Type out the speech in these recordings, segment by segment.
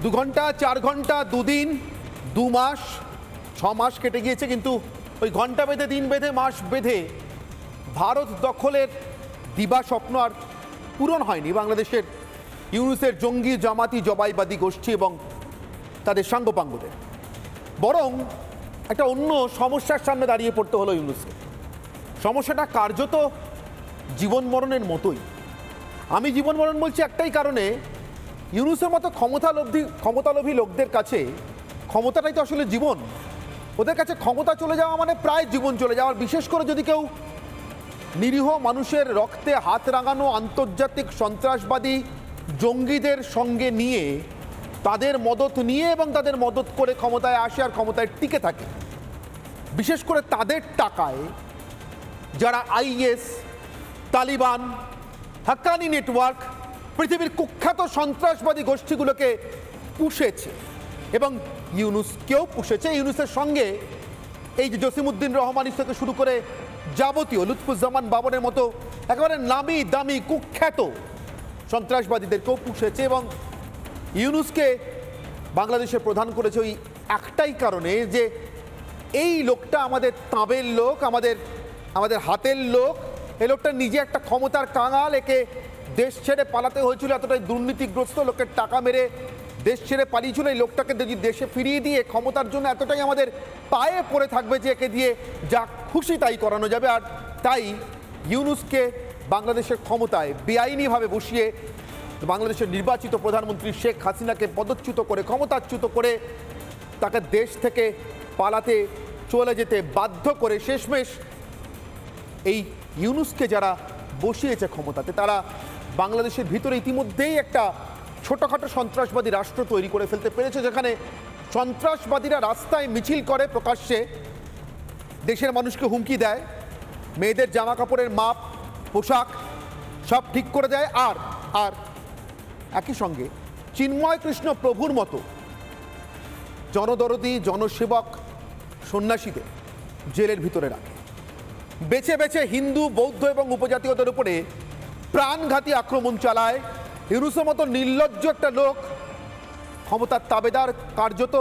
2 ঘন্টা 4 ঘন্টা 2 দিন 2 মাস 6 মাস কেটে গিয়েছে, কিন্তু ওই ঘন্টা বেঁধে দিন বেঁধে মাস বেঁধে ভারত দখলের দিবা স্বপ্ন আর পূরণ হয়নি বাংলাদেশের ইউনূসের জঙ্গি জামাতি জবাইবাদী গোষ্ঠী এবং তাদের সাঙ্গপাঙ্গদের। বরং একটা অন্য সমস্যার সামনে দাঁড়িয়ে পড়তে হলো ইউনূসকে। সমস্যাটা কার্যত জীবন মরণের মতোই। আমি জীবন মরণ বলছি একটাই কারণে, ইউনূসের মতো ক্ষমতালোভী লোকদের কাছে ক্ষমতাটাই তো আসলে জীবন। ওদের কাছে ক্ষমতা চলে যাওয়া মানে প্রায় জীবন চলে যাওয়ার। বিশেষ করে যদি কেউ নিরীহ মানুষের রক্তে হাত রাঙানো আন্তর্জাতিক সন্ত্রাসবাদী জঙ্গিদের সঙ্গে নিয়ে, তাদের মদত নিয়ে এবং তাদের মদত করে ক্ষমতায় আসে আর ক্ষমতায় টিকে থাকে, বিশেষ করে তাদের টাকায় যারা আইএস, তালিবান, হাক্কানি নেটওয়ার্ক, পৃথিবীর কুখ্যাত সন্ত্রাসবাদী গোষ্ঠীগুলোকে পুষেছে এবং ইউনূসকেও পুষেছে। ইউনূসের সঙ্গে এই যে জসিমউদ্দিন রহমানি থেকে শুরু করে যাবতীয় লুৎফুজ্জামান বাবরের মতো একেবারে নামি দামি কুখ্যাত সন্ত্রাসবাদীদেরকেও পুষেছে এবং ইউনূসকে বাংলাদেশের প্রধান করেছে ওই একটাই কারণে যে এই লোকটা আমাদের তাঁবের লোক, আমাদের হাতের লোক। এই লোকটা নিজে একটা ক্ষমতার কাঙাল, একে দেশ ছেড়ে পালাতে হয়েছিল, এতটাই দুর্নীতিগ্রস্ত, লোকের টাকা মেরে দেশ ছেড়ে পালিয়েছিল। এই লোকটাকে যদি দেশে ফিরিয়ে দিয়ে ক্ষমতার জন্য এতটাই আমাদের পায়ে পড়ে থাকবে যে একে দিয়ে যা খুশি তাই করানো যাবে। আর তাই ইউনূসকে বাংলাদেশের ক্ষমতায় বেআইনিভাবে বসিয়ে বাংলাদেশের নির্বাচিত প্রধানমন্ত্রী শেখ হাসিনাকে পদচ্যুত করে, ক্ষমতাচ্যুত করে, তাকে দেশ থেকে পালাতে চলে যেতে বাধ্য করে শেষমেশ এই ইউনূসকে যারা বসিয়েছে ক্ষমতাতে, তারা বাংলাদেশের ভিতরে ইতিমধ্যেই একটা ছোটোখাটো সন্ত্রাসবাদী রাষ্ট্র তৈরি করে ফেলতে পেরেছে, যেখানে সন্ত্রাসবাদীরা রাস্তায় মিছিল করে, প্রকাশ্যে দেশের মানুষকে হুমকি দেয়, মেয়েদের জামা কাপড়ের মাপ, পোশাক সব ঠিক করে দেয়। আর একই সঙ্গে চিন্ময় কৃষ্ণ প্রভুর মতো জনদরদী জনসেবক সন্ন্যাসীদের জেলের ভিতরে রাখে। বেছে বেছে হিন্দু, বৌদ্ধ এবং উপজাতীয়দের উপরে প্রাণঘাতী আক্রমণ চালায়। ইউনূসের মতো নির্লজ্জ একটা লোক, ক্ষমতার তাবেদার, কার্যত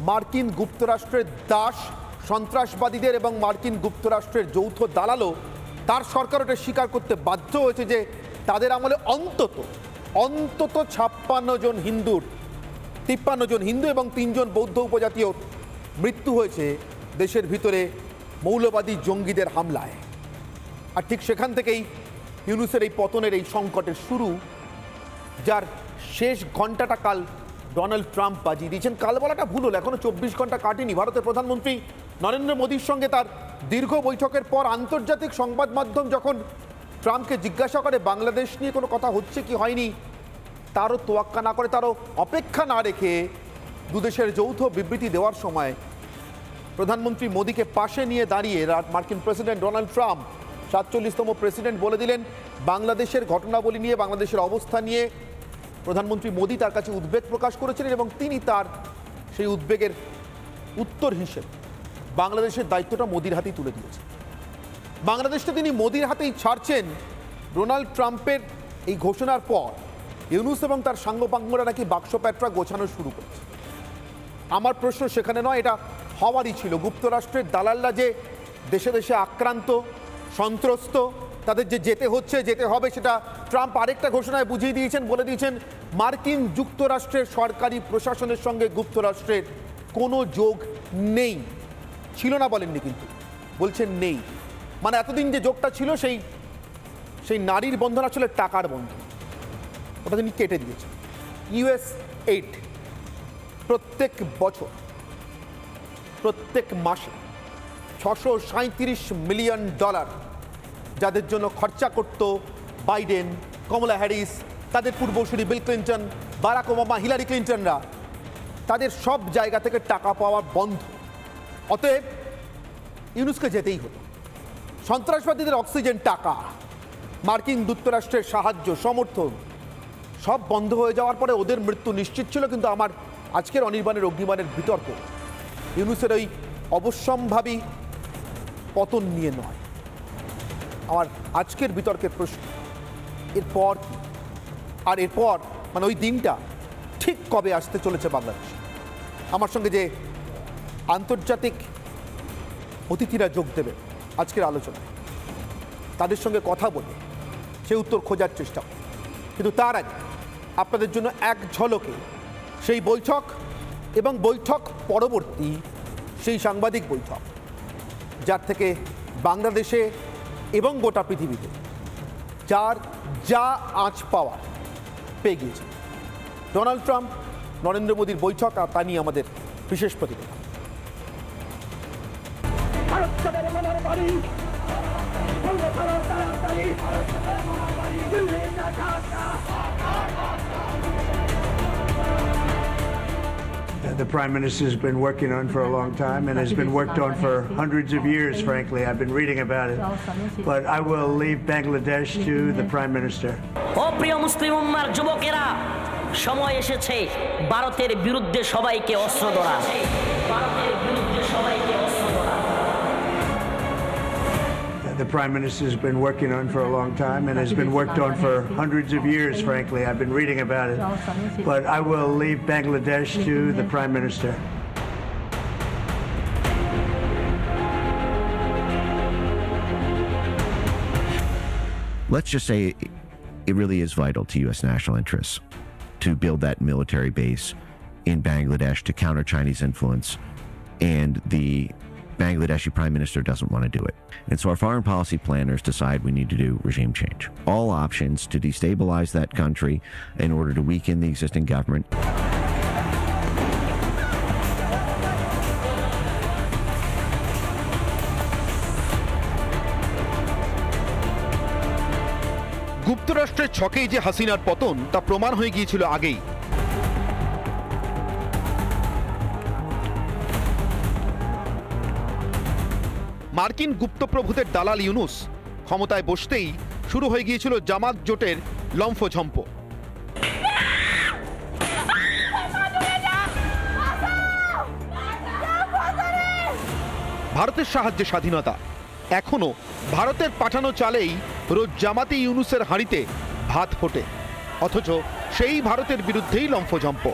মার্কিন যুক্তরাষ্ট্রের দাস, সন্ত্রাসবাদীদের এবং মার্কিন যুক্তরাষ্ট্রের যৌথ দালালও, তার সরকার ওটা স্বীকার করতে বাধ্য হয়েছে যে তাদের আমলে অন্তত 53 জন হিন্দু এবং 3 জন বৌদ্ধ উপজাতীয় মৃত্যু হয়েছে দেশের ভিতরে মৌলবাদী জঙ্গিদের হামলায়। আর ঠিক সেখান থেকেই ইউনূসের এই পতনের, এই সংকটের শুরু, যার শেষ ঘন্টাটা কাল ডোনাল্ড ট্রাম্প বাজিয়ে দিয়েছেন। কাল বলাটা ভুল হলো, এখনো 24 ঘন্টা কাটেনি। ভারতের প্রধানমন্ত্রী নরেন্দ্র মোদীর সঙ্গে তার দীর্ঘ বৈঠকের পর আন্তর্জাতিক সংবাদ মাধ্যম যখন ট্রাম্পকে জিজ্ঞাসা করে বাংলাদেশ নিয়ে কোনো কথা হচ্ছে কি হয়নি, তারও তোয়াক্কা না করে, তারও অপেক্ষা না রেখে দুদেশের যৌথ বিবৃতি দেওয়ার সময় প্রধানমন্ত্রী মোদীকে পাশে নিয়ে দাঁড়িয়ে মার্কিন প্রেসিডেন্ট ডোনাল্ড ট্রাম্প 47তম প্রেসিডেন্ট বলে দিলেন বাংলাদেশের ঘটনাবলী নিয়ে, বাংলাদেশের অবস্থা নিয়ে প্রধানমন্ত্রী মোদী তার কাছে উদ্বেগ প্রকাশ করেছিলেন এবং তিনি তার সেই উদ্বেগের উত্তর হিসেবে বাংলাদেশের দায়িত্বটা মোদীর হাতেই তুলে দিয়েছেন। বাংলাদেশটা তিনি মোদীর হাতেই ছাড়ছেন। ডোনাল্ড ট্রাম্পের এই ঘোষণার পর ইউনূস এবং তার সাঙ্গপাঙ্গরা নাকি বাক্সপ্যাঁটরা গোছানো শুরু করেছে। আমার প্রশ্ন সেখানে নয়, এটা হওয়ারই ছিল। যুক্তরাষ্ট্রের দালালরা যে দেশে দেশে আক্রান্ত, সন্ত্রস্ত, তাদের যে যেতে হচ্ছে, যেতে হবে, সেটা ট্রাম্প আরেকটা ঘোষণায় বুঝিয়ে দিয়েছেন, বলে দিয়েছেন মার্কিন যুক্তরাষ্ট্রের সরকারি প্রশাসনের সঙ্গে যুক্তরাষ্ট্রের কোনো যোগ নেই। ছিল না বলেননি, কিন্তু বলছেন নেই। মানে এতদিন যে যোগটা ছিল সেই নারীর বন্ধন আসলে টাকার বন্ধন, ওটা তিনি কেটে দিয়েছেন। USAID প্রত্যেক বছর, প্রত্যেক মাসে $637 মিলিয়ন যাদের জন্য খরচা করত বাইডেন, কমলা হ্যারিস, তাদের পূর্বসূরি Bill Clinton, Barack Obama, Hillary ক্লিন্টনরা, তাদের সব জায়গা থেকে টাকা পাওয়া বন্ধ। অতএব ইউনূসকে যেতেই হতো। সন্ত্রাসবাদীদের অক্সিজেন, টাকা, মার্কিন যুক্তরাষ্ট্রের সাহায্য, সমর্থন সব বন্ধ হয়ে যাওয়ার পরে ওদের মৃত্যু নিশ্চিত ছিল। কিন্তু আমার আজকের অনির্বাণের অগ্নিবাণের বিতর্ক ইউনূসের ওই অবশ্যম্ভাবী পতন নিয়ে নয়। আমার আজকের বিতর্কের প্রশ্ন, এরপর কি? আর এরপর মানে ওই দিনটা ঠিক কবে আসতে চলেছে বাংলাদেশ? আমার সঙ্গে যে আন্তর্জাতিক অতিথিরা যোগ দেবে আজকের আলোচনায়, তাদের সঙ্গে কথা বলে সে উত্তর খোঁজার চেষ্টা করব। কিন্তু তার আগে আপনাদের জন্য এক ঝলকে সেই বৈঠক এবং বৈঠক পরবর্তী সেই সাংবাদিক বৈঠক, যার থেকে বাংলাদেশে এবং গোটা পৃথিবীতে যার যা আঁচ পাওয়ার পেয়ে গিয়েছে। ডোনাল্ড ট্রাম্প নরেন্দ্র মোদীর বৈঠক, আর তা নিয়ে আমাদের বিশেষ প্রতিবেদন। The Prime Minister has been working on for a long time and has been worked on for hundreds of years, frankly. I've been reading about it. But I will leave Bangladesh to the Prime Minister. ও প্রিয় মুসলিম উম্মার যুবকেরা, সময় এসেছে ভারতের বিরুদ্ধে সবাইকে অস্ত্র ধরা। ভারতের বিরুদ্ধে সবাইকে অস্ত্র ধরা। The Prime Minister has been working on for a long time and has been worked on for hundreds of years, frankly. I've been reading about it. But I will leave Bangladesh to the Prime Minister. Let's just say it really is vital to U.S. national interests to build that military base in Bangladesh to counter Chinese influence, and the Bangladeshi Prime Minister doesn't want to do it. And so our foreign policy planners decide we need to do regime change. All options to destabilize that country in order to weaken the existing government. যুক্তরাষ্ট্রের ছকেই যে হাসিনার পতন তা প্রমাণ হয়ে গিয়েছিল আগেই। মার্কিন গুপ্তপ্রভুদের দালাল ইউনুস ক্ষমতায় বসতেই শুরু হয়ে গিয়েছিল জামাত জোটের লম্ফঝম্প। ভারতের সাহায্যে স্বাধীনতা, এখনো ভারতের পাঠানো চালেই রোজ জামাতে ইউনুসের হাঁড়িতে ভাত ফোটে, অথচ সেই ভারতের বিরুদ্ধেই লম্ফঝম্প।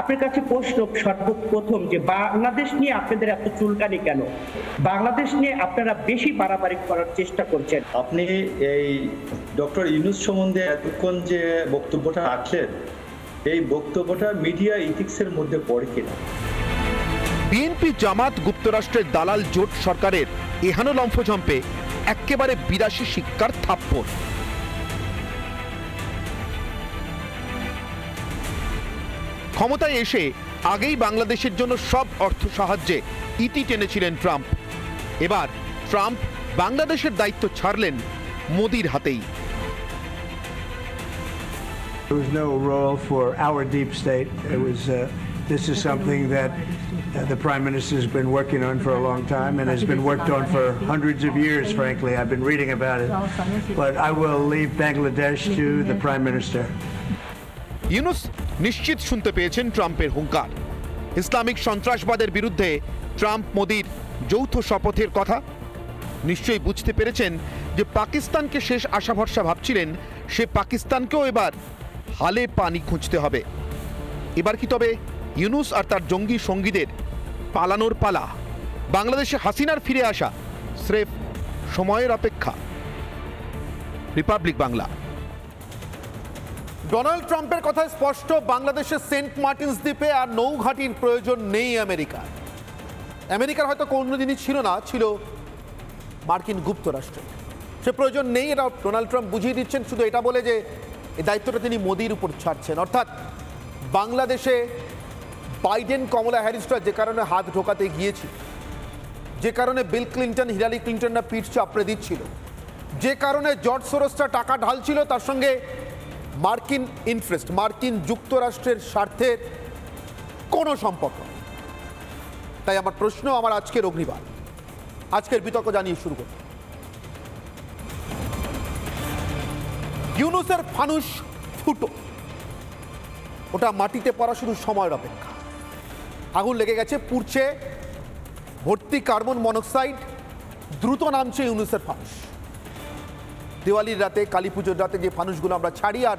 আপনার কাছে প্রশ্ন সর্বপ্রথম যে বাংলাদেশ নিয়ে আপনাদের এত চুলকানি কেন? বাংলাদেশ নিয়ে আপনারা বেশি বাড়াবাড়ি করার চেষ্টা করছেন। আপনি এই ডক্টর ইউনুস সম্বন্ধে এতক্ষণ যে বক্তব্যটা রাখলেন, এই বক্তব্যটা মিডিয়া ইথিক্সের মধ্যে পড়ে কিনা? বিএনপি জামাত যুক্তরাষ্ট্রের দালাল জোট সরকারের এহানো লম্ফঝম্পে একেবারে ৮২ শিক্ষার থাপ্পড়। ক্ষমতায় এসে আগেই বাংলাদেশের জন্য সব অর্থ সাহায্যে ইতি টেনেছিলেন ট্রাম্প। এবার ট্রাম্প বাংলাদেশের দায়িত্ব ছাড়লেন মোদির হাতেই। There was no role for our deep state. It was. This is something that the Prime Minister has been working on for a long time and has been worked on for hundreds of years, frankly. I've been reading about it. But I will leave Bangladesh to the Prime Minister. Yunus নিশ্চিত শুনতে পেয়েছেন ট্রাম্পের হুঙ্কার। Islamic সন্ত্রাসবাদের বিরুদ্ধে Trump মোদির যৌথ শপথের কথা। নিশ্চয়ই বুঝতে পেরেছেন যে পাকিস্তানকে শেষ আশা ভরসা ভাবছিলেন, সে পাকিস্তানকেও এবার হালে পানি খুঁজতে হবে। এবার কি তবে ইউনুস আর তার জঙ্গি সঙ্গীদের পালানোর পালা? বাংলাদেশে হাসিনার ফিরে আসা স্রেফ সময়ের অপেক্ষা? রিপাবলিক বাংলা। ডোনাল্ড ট্রাম্পের কথায় স্পষ্ট, বাংলাদেশের সেন্ট মার্টিনস দ্বীপে আর নৌঘাটির প্রয়োজন নেই আমেরিকার। আমেরিকার হয়তো কোনোদিনই ছিল না, ছিল মার্কিন যুক্তরাষ্ট্রের। সে প্রয়োজন নেই, এটা ডোনাল্ড ট্রাম্প বুঝিয়ে দিচ্ছেন শুধু এটা বলে যে এই দায়িত্বটা তিনি মোদির উপর ছাড়ছেন। অর্থাৎ বাংলাদেশে বাইডেন কমলা হ্যারিসরা যে কারণে হাত ঢোকাতে গিয়েছিল, যে কারণে বিল ক্লিন্টন হিলারি ক্লিন্টনরা পিঠ চাপড়ে দিচ্ছিল, যে কারণে জর্জ সোরসরা টাকা ঢালছিল, তার সঙ্গে মার্কিন ইন্টারেস্ট, মার্কিন যুক্তরাষ্ট্রের স্বার্থের কোনো সম্পর্ক। তাই আমার প্রশ্ন, আমার আজকের অগ্নিবাণ, আজকের বিতর্ক জানিয়ে শুরু করব। ইউনুসের ফানুস ফুটো, ওটা মাটিতে পড়া শুধু সময়ের অপেক্ষা। আগুন লেগে গেছে, পুড়ছে, ভর্তি কার্বন মনোক্সাইড, দ্রুত নামছে ইউনুসের ফানুস। দিওয়ালির রাতে, কালী পুজোর রাতে যে ফানুসগুলো আমরা ছাড়ি, আর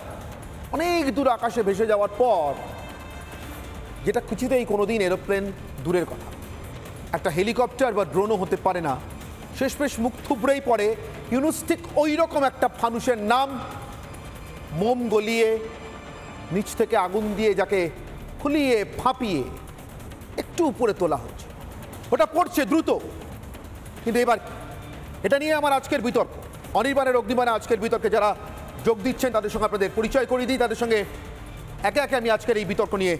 অনেক দূর আকাশে ভেসে যাওয়ার পর যেটা কিছুতেই কোনোদিন এরোপ্লেন দূরের কথা, একটা হেলিকপ্টার বা ড্রোনও হতে পারে না, শেষমেশ মুখ থুবড়েই পড়ে ইউনুস ঠিক ওই রকম একটা ফানুসের নাম, মোম গলিয়ে নিচ থেকে আগুন দিয়ে যাকে ফুলিয়ে ফাঁপিয়ে একটু উপরে তোলা হচ্ছে, ওটা পড়ছে দ্রুত। কিন্তু এবার এটা নিয়ে আমার আজকের বিতর্ক, অনির্বাণের অগ্নিবাণে আজকের বিতর্কে যারা যোগ দিচ্ছেন তাদের সঙ্গে আপনাদের পরিচয় করিয়ে দিই, তাদের সঙ্গে একে একে আমি আজকের এই বিতর্ক নিয়ে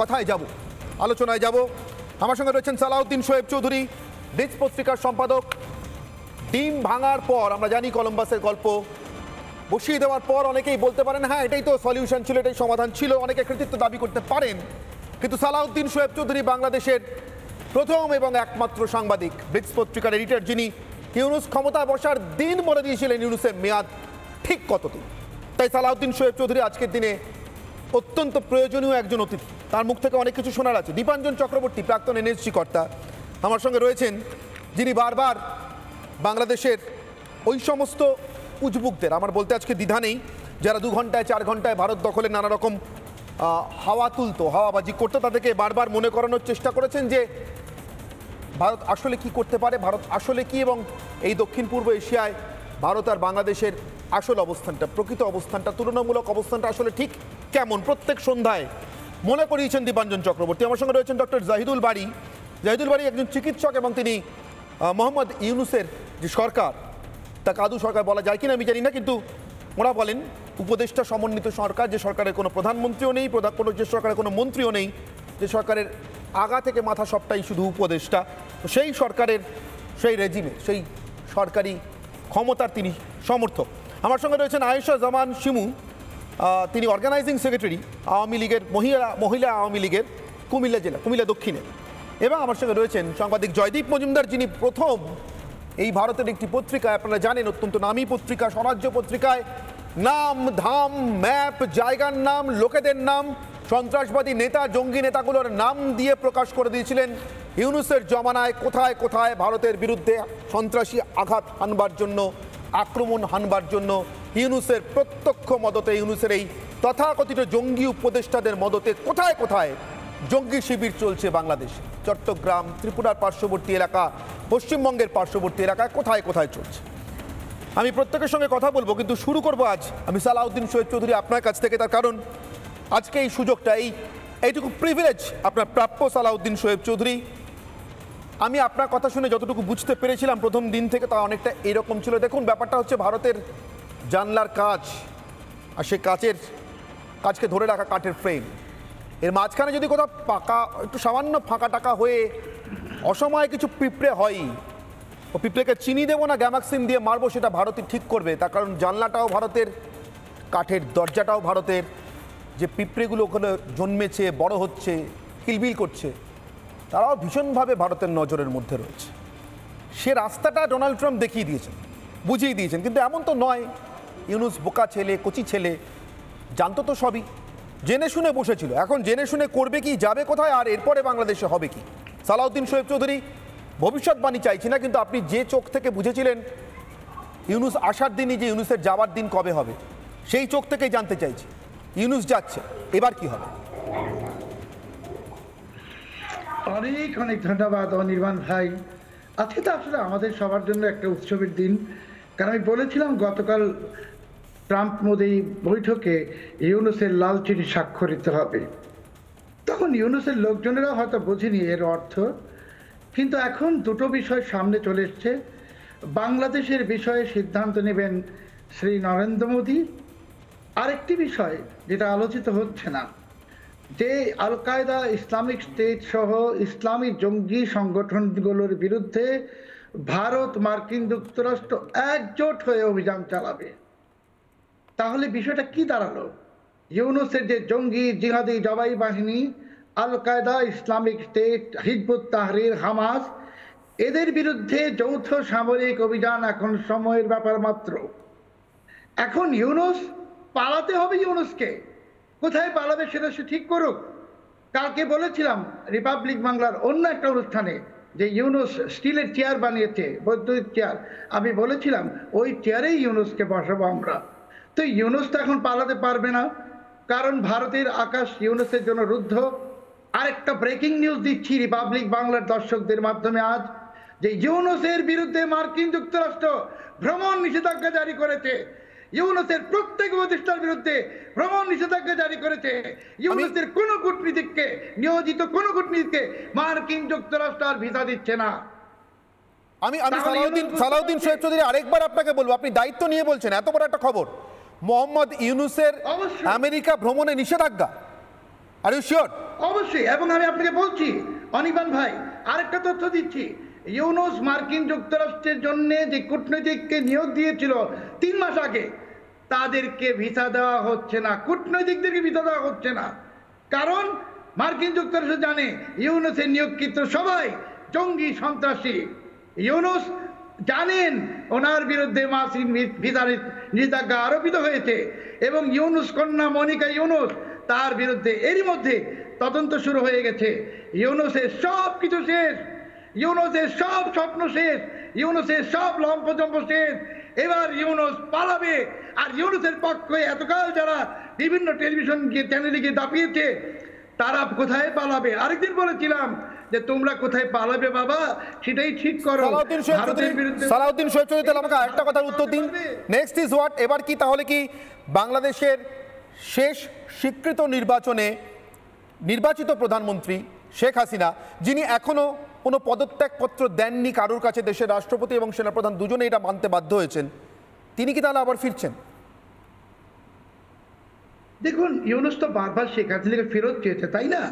কথায় যাব, আলোচনায় যাব। আমার সঙ্গে রয়েছেন সালাউদ্দিন শোয়েব চৌধুরী, ডিজ পত্রিকার সম্পাদক। ডিম ভাঙার পর আমরা জানি কলম্বাসের গল্প বসিয়ে দেওয়ার পর অনেকেই বলতে পারেন হ্যাঁ এটাই তো সলিউশন ছিল, এটাই সমাধান ছিল, অনেকে কৃতিত্ব দাবি করতে পারেন। কিন্তু সালাউদ্দিন শোয়েব চৌধুরী বাংলাদেশের প্রথম এবং একমাত্র সাংবাদিক, ব্রিক্স পত্রিকার এডিটর, যিনি ইউনুস ক্ষমতায় বসার দিন বলে দিয়েছিলেন ইউনুসের মেয়াদ ঠিক কতদিন। তাই সালাউদ্দিন শোয়েব চৌধুরী আজকের দিনে অত্যন্ত প্রয়োজনীয় একজন অতিথি, তার মুখ থেকে অনেক কিছু শোনার আছে। দীপাঞ্জন চক্রবর্তী, প্রাক্তন এনএসজি কর্তা, আমার সঙ্গে রয়েছেন, যিনি বারবার বাংলাদেশের ওই সমস্ত উজবুকদের, আমার বলতে আজকে দ্বিধা নেই, যারা 2 ঘন্টায় 4 ঘন্টায় ভারত দখলে নানা রকম হাওয়া তুলতো, হাওয়াবাজি করতো, তাদেরকে বারবার মনে করানোর চেষ্টা করেছেন যে ভারত আসলে কি করতে পারে, ভারত আসলে কি, এবং এই দক্ষিণ পূর্ব এশিয়ায় ভারত আর বাংলাদেশের আসল অবস্থানটা, প্রকৃত অবস্থানটা, তুলনামূলক অবস্থানটা আসলে ঠিক কেমন, প্রত্যেক সন্ধ্যায় মনে করিয়েছেন দীপাঞ্জন চক্রবর্তী। আমার সঙ্গে রয়েছেন ডক্টর জাহিদুল বারী। জাহিদুল বারী একজন চিকিৎসক এবং তিনি মোহাম্মদ ইউনুসের যে সরকার, তাকে আদৌ সরকার বলা যায় কিনা আমি জানি না, কিন্তু ওরা বলেন উপদেষ্টা সমন্বিত সরকার, যে সরকারের কোনো প্রধানমন্ত্রীও নেই, যে সরকারের কোনো মন্ত্রীও নেই, যে সরকারের আগা থেকে মাথা সবটাই শুধু উপদেষ্টা, তো সেই সরকারের, সেই রেজিমে, সেই সরকারি ক্ষমতার তিনি সমর্থক। আমার সঙ্গে রয়েছেন আয়েশা জামান শিমু, তিনি অর্গানাইজিং সেক্রেটারি আওয়ামী লীগের, মহিলা আওয়ামী লীগের কুমিল্লা জেলা, কুমিল্লা দক্ষিণে। এবং আমার সঙ্গে রয়েছেন সাংবাদিক জয়দীপ মজুমদার, যিনি প্রথম এই ভারতের একটি পত্রিকায়, আপনারা জানেন অত্যন্ত নামী পত্রিকা স্বরাজ্য পত্রিকায়, নাম ধাম ম্যাপ, জায়গার নাম, লোকেদের নাম, সন্ত্রাসবাদী নেতা, জঙ্গি নেতাগুলোর নাম দিয়ে প্রকাশ করে দিয়েছিলেন ইউনুসের জমানায় কোথায় কোথায় ভারতের বিরুদ্ধে সন্ত্রাসী আঘাত হানবার জন্য, আক্রমণ হানবার জন্য ইউনুসের প্রত্যক্ষ মদতে, ইউনুসের এই তথাকথিত জঙ্গি উপদেষ্টাদের মদতে কোথায় কোথায় জঙ্গি শিবির চলছে বাংলাদেশে, চট্টগ্রাম, ত্রিপুরার পার্শ্ববর্তী এলাকা, পশ্চিমবঙ্গের পার্শ্ববর্তী এলাকায় কোথায় কোথায় চলছে। আমি প্রত্যেকের সঙ্গে কথা বলবো, কিন্তু শুরু করবো আজ আমি সালাউদ্দিন শোয়েব চৌধুরী আপনার কাছ থেকে, তার কারণ আজকে এই সুযোগটা, এইটুকু প্রিভিলেজ আপনার প্রাপ্য। সালাউদ্দিন শোয়েব চৌধুরী, আমি আপনার কথা শুনে যতটুকু বুঝতে পেরেছিলাম প্রথম দিন থেকে, তা অনেকটা এরকম ছিল। দেখুন, ব্যাপারটা হচ্ছে ভারতের জানলার কাজ, আর সে কাজকে ধরে রাখা কাঠের ফ্রেম, এর মাঝখানে যদি কোথাও পাকা, একটু সামান্য ফাঁকা টাকা হয়ে অসময়ে কিছু পিঁপড়ে হয়, ও পিঁপড়েকে চিনি দেবো না গ্যামাক্সিন দিয়ে মারবো, সেটা ভারতই ঠিক করবে। তার কারণ জানলাটাও ভারতের, কাঠের দরজাটাও ভারতের, যে পিঁপড়েগুলো ওখানে জন্মেছে, বড় হচ্ছে, কিলবিল করছে, তারাও ভীষণভাবে ভারতের নজরের মধ্যে রয়েছে। সে রাস্তাটা ডোনাল্ড ট্রাম্প দেখিয়ে দিয়েছেন, বুঝিয়ে দিয়েছেন। কিন্তু এমন তো নয়, ইউনুস বোকা ছেলে, কচি ছেলে, জানতো তো সবই, জেনে শুনে বসেছিল। এখন জেনে শুনে করবে কি, যাবে কোথায়, আর এরপরে বাংলাদেশে হবে কি? সালাউদ্দিন শোয়েব চৌধুরী, ভবিষ্যৎবাণী চাইছি না, কিন্তু আপনি যে চোখ থেকে বুঝেছিলেন ইউনুস আসার দিনই যে ইউনুসের যাওয়ার দিন কবে হবে, সেই চোখ থেকেই জানতে চাইছি। ইউনুস যাচ্ছে, এবার কি হবে? অনেক অনেক ধন্যবাদ অনির্বাণ ভাই। আজকে তো আসলে আমাদের সবার জন্য একটা উৎসবের দিন, কারণ আমি বলেছিলাম গতকাল ট্রাম্প মোদি বৈঠকে ইউনুসের লাল চিঠি স্বাক্ষরিত হবে, তখন ইউনুসের লোকজনেরা হয়তো বোঝেনি এর অর্থ। কিন্তু এখন দুটো বিষয় সামনে চলে এসছে। বাংলাদেশের বিষয়ে সিদ্ধান্ত নেবেন শ্রী নরেন্দ্র মোদী। আরেকটি বিষয় যেটা আলোচিত হচ্ছে না, যে আল কায়দা, ইসলামিক স্টেট সহ ইসলামী জঙ্গি সংগঠনগুলোর বিরুদ্ধে ভারত, মার্কিন যুক্তরাষ্ট্র একজোট হয়ে অভিযান চালাবে। তাহলে বিষয়টা কি দাঁড়ালো? ইউনুসের যে জঙ্গি জিহাদি জবাই বাহিনী, Al Qaeda, Islamic State, Hizbut Tahrir, Hamas, এদের বিরুদ্ধে যৌথ সামরিক অভিযান এখন সময়ের ব্যাপার মাত্র। এখন ইউনুস, পালাতে হবে ইউনুসকে। কোথায় পালাবে সেটা সে ঠিক করুক। কালকে বলেছিলাম রিপাবলিক বাংলার অন্য একটা অনুষ্ঠানে যে ইউনুস স্টিলের চেয়ার বানিয়েছে, বৈদ্যুতিক চেয়ার, আমি বলেছিলাম ওই চেয়ারেই ইউনুসকে বসাবো আমরা। তো ইউনুস তো এখন পালাতে পারবে না, কারণ ভারতের আকাশ ইউনুসের জন্য রুদ্ধ। আরেকটা ব্রেকিং নিউজ দিচ্ছি রিপাবলিক বাংলার দর্শকদের মাধ্যমে আজ, যে ইউনুসের বিরুদ্ধে মার্কিন যুক্তরাষ্ট্র ভ্রমণ নিষেধাজ্ঞা জারি করেছে। ইউনুসের প্রত্যেক উপদেষ্টার বিরুদ্ধে ভ্রমণ নিষেধাজ্ঞা জারি করেছে। ইউনুসের কোন কূটনীতিককে, নিয়োজিত কোন কূটনীতিককে মার্কিন যুক্তরাষ্ট্র আর ভিসা দিচ্ছে না। আমি সালাউদ্দিন শোয়েব চৌধুরী আরেকবার আপনাকে বলবো, আপনি দায়িত্ব নিয়ে বলছেন, এত বড় একটা খবর, মোহাম্মদ ইউনুসের আমেরিকা ভ্রমণে নিষেধাজ্ঞা। Are you sure? অবশ্যই। এবং আমি আপনাকে বলছি অনির্বাণ ভাই, আরেকটা তথ্য দিচ্ছি, ইউনুস মার্কিন যুক্তরাষ্ট্রের জন্য যে কূটনৈতিককে নিয়োগ দিয়েছিল 3 মাস আগে, তাদেরকে ভিসা দেওয়া হচ্ছে না, কূটনৈতিকদেরকে ভিসা দেওয়া হচ্ছে না। কারণ মার্কিন যুক্তরাষ্ট্র জানে ইউনুসের নিয়োগকৃত সবাই জঙ্গি, সন্ত্রাসী। ইউনুস জানেন ওনার বিরুদ্ধে মার্কিন ভিসা নিষেধাজ্ঞা আরোপিত হয়েছে, এবং ইউনুস কন্যা মনিকা ইউনুস, তার বিরুদ্ধে এরই মধ্যে তদন্ত শুরু হয়ে গেছে। ইউনুসের সব কিছু শেষ, ইউনুসের সব স্বপ্ন শেষ, ইউনুসের সব লম্পজম্প শেষ। এবার ইউনুস পালাবে। আর ইউনুসের পক্ষে এতকাল যারা বিভিন্ন টেলিভিশন চ্যানেলে গিয়ে দাপিয়েছে, তারা কোথায় পালাবে? আরেকদিন বলেছিলাম যে তোমরা কোথায় পালাবে বাবা, সেটাই ঠিক করো। সালাউদ্দিন শোয়েব চৌধুরী, তাহলে আমাকে একটা কথার উত্তর দিন, নেক্সট ইজ হোয়াট? এবার কি তাহলে কি বাংলাদেশের শেষ স্বীকৃত নির্বাচনে নির্বাচিত প্রধানমন্ত্রী শেখ হাসিনা, যিনি এখনো কোনো পদত্যাগপত্র দেননি কারোর কাছে, দেশের রাষ্ট্রপতি এবং সেনাপ্রধান দুজনে এটা মানতে বাধ্য হয়েছেন, তিনি কি তাহলে আবার ফিরছেন? দেখুন, ইউনুস তো বারবার শেখ হাসিনাকে ফেরত চেয়েছে, তাই না?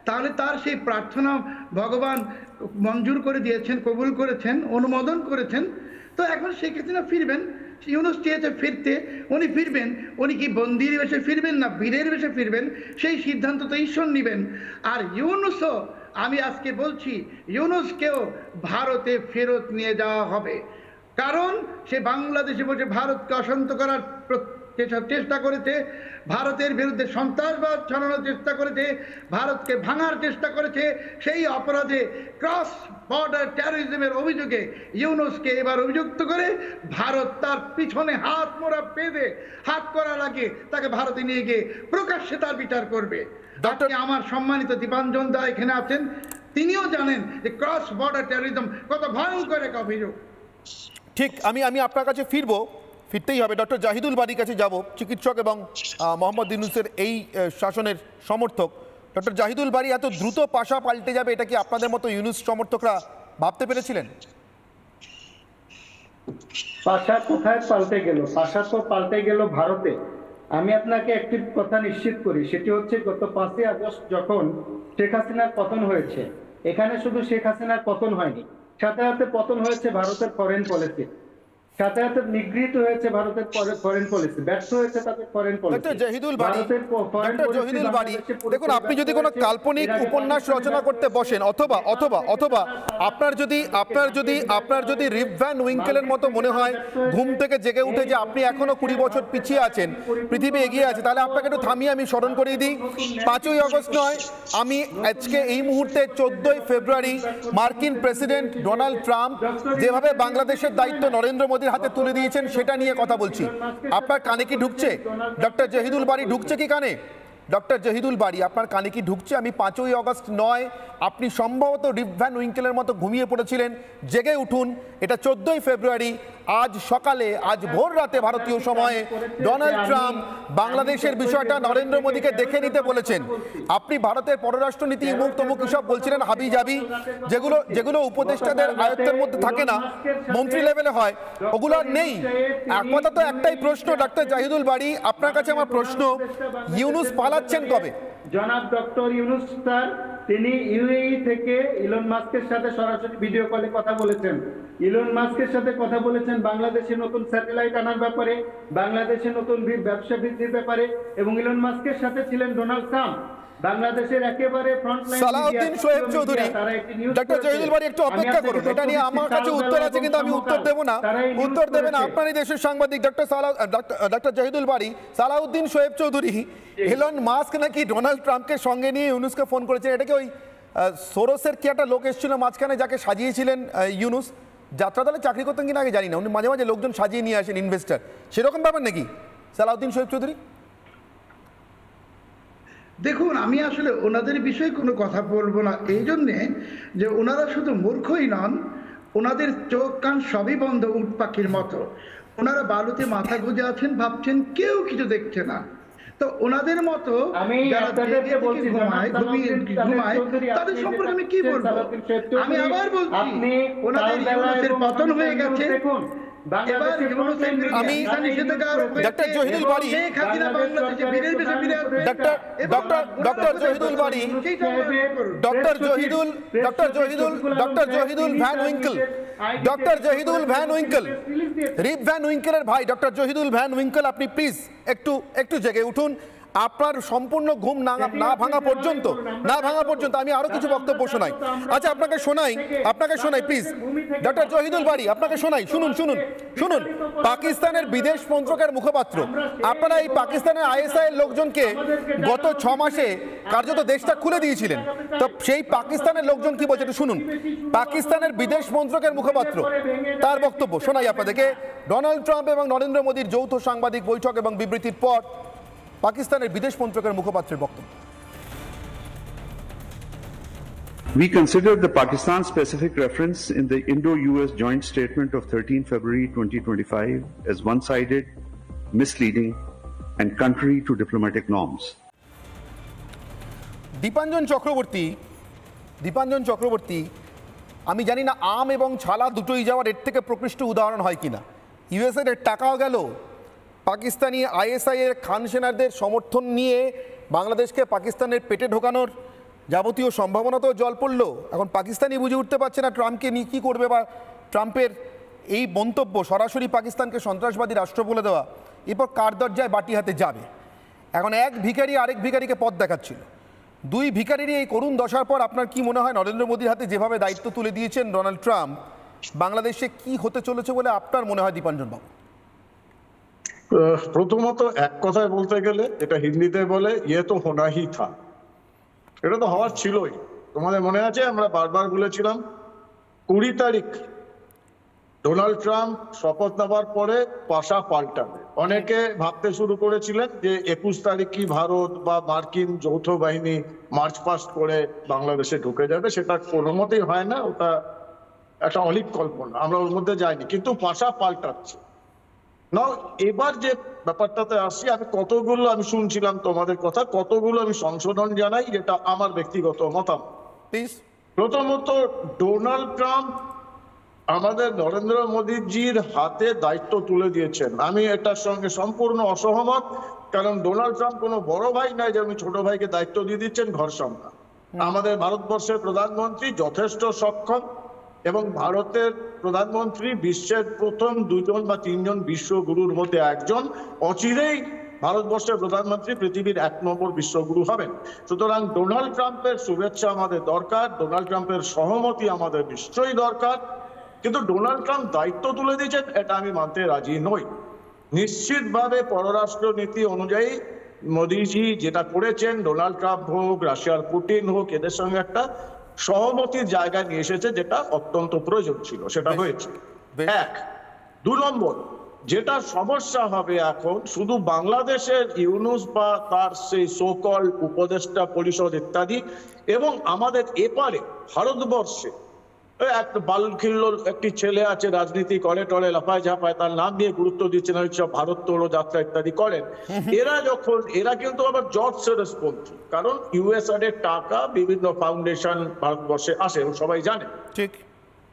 তাহলে তার সেই প্রার্থনা ভগবান মঞ্জুর করে দিয়েছেন, কবুল করেছেন, অনুমোদন করেছেন। তো এখন শেখ হাসিনা ফিরবেন। ইউনুস চেয়েছে ফিরতে, উনি ফিরবেন। উনি কি বন্দির বেশে ফিরবেন না বীরের বেশে ফিরবেন, সেই সিদ্ধান্ত তো ঈশ্বর নেবেন। আর ইউনুসও, আমি আজকে বলছি, ইউনুসকেও ভারতে ফেরত নিয়ে যাওয়া হবে। কারণ সে বাংলাদেশে বসে ভারতকে অশান্ত করার চেষ্টা করেছে, ভারতের বিরুদ্ধে সন্ত্রাসবাদ ছড়ানোর চেষ্টা করেছে, ভারতকে ভাঙার চেষ্টা করেছে। সেই অপরাধে, ক্রস বর্ডার টেরোরিজমের অভিযোগে ইউনুসকে এবার অভিযুক্ত করে ভারত তার পিছনে হাত মোড়া বেঁধে, হাত করা লাগে, তাকে ভারতে নিয়ে গিয়ে প্রকাশ্যে তার বিচার করবে। আমার সম্মানিত দীপাঞ্জন দা এখানে আছেন, তিনিও জানেন যে ক্রস বর্ডার টেরোরিজম কত ভয়ঙ্কর এক অভিযোগ। ঠিক, আমি আপনার কাছে ফিরতেই হবে। ডক্টর জাহিদুল বারীর কাছে যাব, চিকিৎসক এবং মোহাম্মদ ইউনুসের এই শাসনের সমর্থক। ডক্টর জাহিদুল বারী, এত দ্রুত পাশা পাল্টে যাবে, এটা কি আপনাদের মতো ইউনুস সমর্থকরা ভাবতে পেরেছিলেন? পাশা কোথায় পাল্টে গেল? পাশা তো পাল্টে গেল ভারতে। আমি আপনাকে একটি কথা নিশ্চিত করি, সেটি হচ্ছে গত 5ই আগস্ট যখন শেখ হাসিনার পতন হয়েছে, এখানে শুধু শেখ হাসিনার পতন হয়নি, সাথে সাথে পতন হয়েছে ভারতের ফরেন পলিসি, সাথে সাথে নিগৃহীত হয়েছে ভারতের ফরেন পলিসি, ব্যর্থ হয়েছে তাদের ফরেন পলিসি। ডক্টর জাহিদুল বারী, দেখুন, আপনি যদি কোনো কাল্পনিক উপন্যাস রচনা করতে বসেন, অথবা আপনার যদি রিপ ভ্যান উইঙ্কেলের মতো মনে হয় ঘুম থেকে জেগে উঠে যে আপনি এখনো 20 বছর পিছিয়ে আছেন, পৃথিবী এগিয়ে আছে, তাহলে আপনাকে একটু থামিয়ে আমি স্মরণ করিয়ে দিই, 5ই আগস্ট নয়, আমি আজকে এই মুহূর্তে 14ই ফেব্রুয়ারি মার্কিন প্রেসিডেন্ট ডোনাল্ড ট্রাম্প যেভাবে বাংলাদেশের দায়িত্ব নরেন্দ্র মোদী হাতে তুলে দিয়েছেন, সেটা নিয়ে কথা বলছি। আপনার কানে কি ঢুকছে? ডক্টর জাহিদুল বারী, ঢুকছে কি কানে? ডক্টর জাহিদুল বারী, আপনার কানে কি ঢুকছে? আমি 5ই আগস্ট নয়, আপনি সম্ভবত রিপ ভ্যান উইঙ্কেলের মতো ঘুমিয়ে পড়েছিলেন, জেগে উঠুন, এটা 14ই ফেব্রুয়ারি, আজ সকালে, আজ ভোর রাতে ভারতীয় সময়ে ডোনাল্ড ট্রাম্প বাংলাদেশের বিষয়টা নরেন্দ্র মোদীকে দেখে নিতে বলেছেন। আপনি ভারতের পররাষ্ট্রনীতি মুখ তমুক সব বলছিলেন হাবি জাবি, যেগুলো উপদেষ্টাদের আয়ত্তের মধ্যে থাকে না, মন্ত্রী লেভেলে হয়, ওগুলো আর নেই। একমাত্র একটাই প্রশ্ন, ডক্টর জাহিদুল বারী, আপনার কাছে আমার প্রশ্ন, ইউনুস পালাচ্ছেন কবে? জনাব ডক্টর ইউনুস স্যার, তিনি ইউএই থেকে ইলন মাস্কের সাথে সরাসরি ভিডিও কলে কথা বলেছেন, ইলন মাস্কের সাথে কথা বলেছেন বাংলাদেশে নতুন স্যাটেলাইট আনার ব্যাপারে, বাংলাদেশে নতুন ব্যবসা বৃদ্ধির ব্যাপারে, এবং ইলন মাস্কের সাথে ছিলেন ডোনাল্ড ট্রাম্প। বাংলাদেশের একেবারে ফ্রন্টলাইন সালাউদ্দিন শোয়েব চৌধুরী, ডক্টর জাহিদুল বারী একটু অপেক্ষা করুন, এটা নিয়ে আমার কাছে উত্তর আছে, কিন্তু আমি উত্তর দেব না, উত্তর দেবেন আপনারই দেশের সাংবাদিক ডক্টর জাহিদুল বারী। সালাউদ্দিন শোয়েব চৌধুরী, ইলন মাস্ক নাকি ডোনাল্ড ট্রাম্পকে সঙ্গে নিয়ে ইউনুসকে ফোন করেছেন, এটা কি ওই সোরসের কি একটা লোক এসেছিল মাঝখানে যাকে সাজিয়েছিলেন ইউনুস, যাত্রাদলে চাকরি করতেন কিনা আগে জানি না, উনি মাঝে মাঝে লোকজন সাজিয়ে নিয়ে আসেন ইনভেস্টার, সেরকম ব্যাপার নাকি সালাউদ্দিন শরীফ চৌধুরী? দেখুন, আমি আসলে ওনাদের বিষয়ে কোনো কথা বলবো না, এই জন্যে যে ওনারা শুধু মূর্খই নন, ওনাদের চোখ কান সবই বন্ধ উট পাখির মতো। ওনারা বালুতে মাথা গুঁজে আছেন, ভাবছেন কেউ কিছু দেখছে না। তো ওনাদের মতো যারা ঘুমায় তাদের সম্পর্কে আমি কি বলবো? আমি আবার বলছি, ওনাদের ইউনুসের পতন হয়ে গেছে। আমি doctor Jahidul Bari, doctor Jahidul van Winkle, Rip van উইঙ্কেলের ভাই ডক্টর জহিদুল ভ্যান উইঙ্কেল, আপনি প্লিজ একটু জেগে উঠুন। আপনার সম্পূর্ণ ঘুম না ভাঙা পর্যন্ত আমি আরো কিছু বক্তব্য শোনাই। আচ্ছা, আপনাকে শোনাই প্লিজ ডক্টর জহিদুল বারী, আপনাকে শোনাই, শুনুন। পাকিস্তানের বিদেশ মন্ত্রকের মুখপাত্র, আপনারা এই পাকিস্তানের আইএসআই এর লোকজনকে গত 6 মাসে কার্যত দেশটা খুলে দিয়েছিলেন, তো সেই পাকিস্তানের লোকজন কি বলছে একটু শুনুন। পাকিস্তানের বিদেশ মন্ত্রকের মুখপাত্র তার বক্তব্য শোনাই আপনাদেরকে। ডোনাল্ড ট্রাম্প এবং নরেন্দ্র মোদীর যৌথ সাংবাদিক বৈঠক এবং বিবৃতির পর পাকিস্তানের বিদেশ মন্ত্রকের মুখপাত্রের বক্তব্য। We consider the Pakistan-specific reference in the Indo-US joint statement of 13 February 2025 as one-sided, misleading, and contrary to diplomatic norms. Dipanjan Chakraborty, আমি জানি না আম এবং ছালা দুটোই যাওয়ার এর থেকে প্রকৃষ্ট উদাহরণ হয় কিনা। ইউএসএর টাকাও গেল, পাকিস্তানি আইএসআই এর খান সেনাদের সমর্থন নিয়ে বাংলাদেশকে পাকিস্তানের পেটে ঢোকানোর যাবতীয় সম্ভাবনা তো জল পড়লো। এখন পাকিস্তানি বুঝে উঠতে পারছে না ট্রাম্পকে নিয়ে কী করবে, বা ট্রাম্পের এই মন্তব্য সরাসরি পাকিস্তানকে সন্ত্রাসবাদী রাষ্ট্র বলে দেওয়া, এরপর কার দরজায় বাটি হাতে যাবে। এখন এক ভিখারি আরেক ভিখারিকে পথ দেখাচ্ছিল, দুই ভিখারিরই এই করুণ দশার পর আপনার কি মনে হয় নরেন্দ্র মোদীর হাতে যেভাবে দায়িত্ব তুলে দিয়েছেন ডোনাল্ড ট্রাম্প, বাংলাদেশে কি হতে চলেছে বলে আপনার মনে হয় দীপাঞ্জন বাবু? প্রথমত এক কথায় বলতে গেলে, এটা হিন্দিতে বলে ইয়ে তো হোনা হি থা, এটা তো হওয়ার ছিলই। তোমাদের মনে আছে আমরা বারবার বলেছিলাম 20 তারিখ ডোনাল্ড ট্রাম্প শপথ নেওয়ার পরে পাশা পাল্টাবে। অনেকে ভাবতে শুরু করেছিলেন যে 21 তারিখই ভারত বা মার্কিন যৌথ বাহিনী মার্চ পাস্ট করে বাংলাদেশে ঢুকে যাবে, সেটা কোনো মতেই হয় না, ওটা একটা অলিক কল্পনা, আমরা ওর মধ্যে যাইনি, কিন্তু পাশা পাল্টাচ্ছে না। এবার যে ব্যাপারটাতে আসছি, আমি শুনছিলাম তোমাদের কথা, কতগুলো আমি সংশোধন জানাই, যেটা আমার ব্যক্তিগত মতামত। প্রথমত, ডোনাল্ড ট্রাম্প আমাদের নরেন্দ্র মোদীজির হাতে দায়িত্ব তুলে দিয়েছেন, আমি এটার সঙ্গে সম্পূর্ণ অসহমত। কারণ ডোনাল্ড ট্রাম্প কোনো বড় ভাই নয় যে আমি ছোট ভাইকে দায়িত্ব দিয়ে দিচ্ছেন ঘর সামলা। আমাদের ভারতবর্ষের প্রধানমন্ত্রী যথেষ্ট সক্ষম, এবং ভারতের প্রধানমন্ত্রী বিশ্বের প্রথম 2 বা 3 বিশ্বগুরুর মধ্যে একজন। অচিরেই ভারতবর্ষের প্রধানমন্ত্রী পৃথিবীর 1 নম্বর বিশ্বগুরু হবেন। সুতরাং ডোনাল্ড ট্রাম্পের শুভেচ্ছা আমাদের দরকার, ডোনাল্ড ট্রাম্পের সহমতি আমাদের নিশ্চয়ই দরকার, কিন্তু ডোনাল্ড ট্রাম্প দায়িত্ব তুলে দিয়েছেন এটা আমি মানতে রাজি নই। নিশ্চিতভাবে পররাষ্ট্র নীতি অনুযায়ী মোদীজি যেটা করেছেন, ডোনাল্ড ট্রাম্প হোক, রাশিয়ার পুতিন হোক, এদের সঙ্গে একটা সহমতির জায়গায় নিয়ে এসেছে, যেটা অত্যন্ত প্রয়োজন ছিল, সেটা হয়েছে। 1, 2 নম্বর, যেটা সমস্যা হবে এখন শুধু বাংলাদেশের ইউনুস বা তার সেই সোকল উপদেষ্টা পরিষদ ইত্যাদি, এবং আমাদের এপারে ভারতবর্ষে এক বালখিল্লোর একটি ছেলে আছে, রাজনীতি করে টরে লাফায় ঝাপায়, তার নাম নিয়ে গুরুত্ব দিচ্ছে না, ভারত তোড়ো যাত্রা ইত্যাদি করেন। এরা কিন্তু আবার জর্জ সরোস পন্থী, কারণ ইউএসএর টাকা বিভিন্ন ফাউন্ডেশন ভারতবর্ষে আসে, সবাই জানে। ঠিক,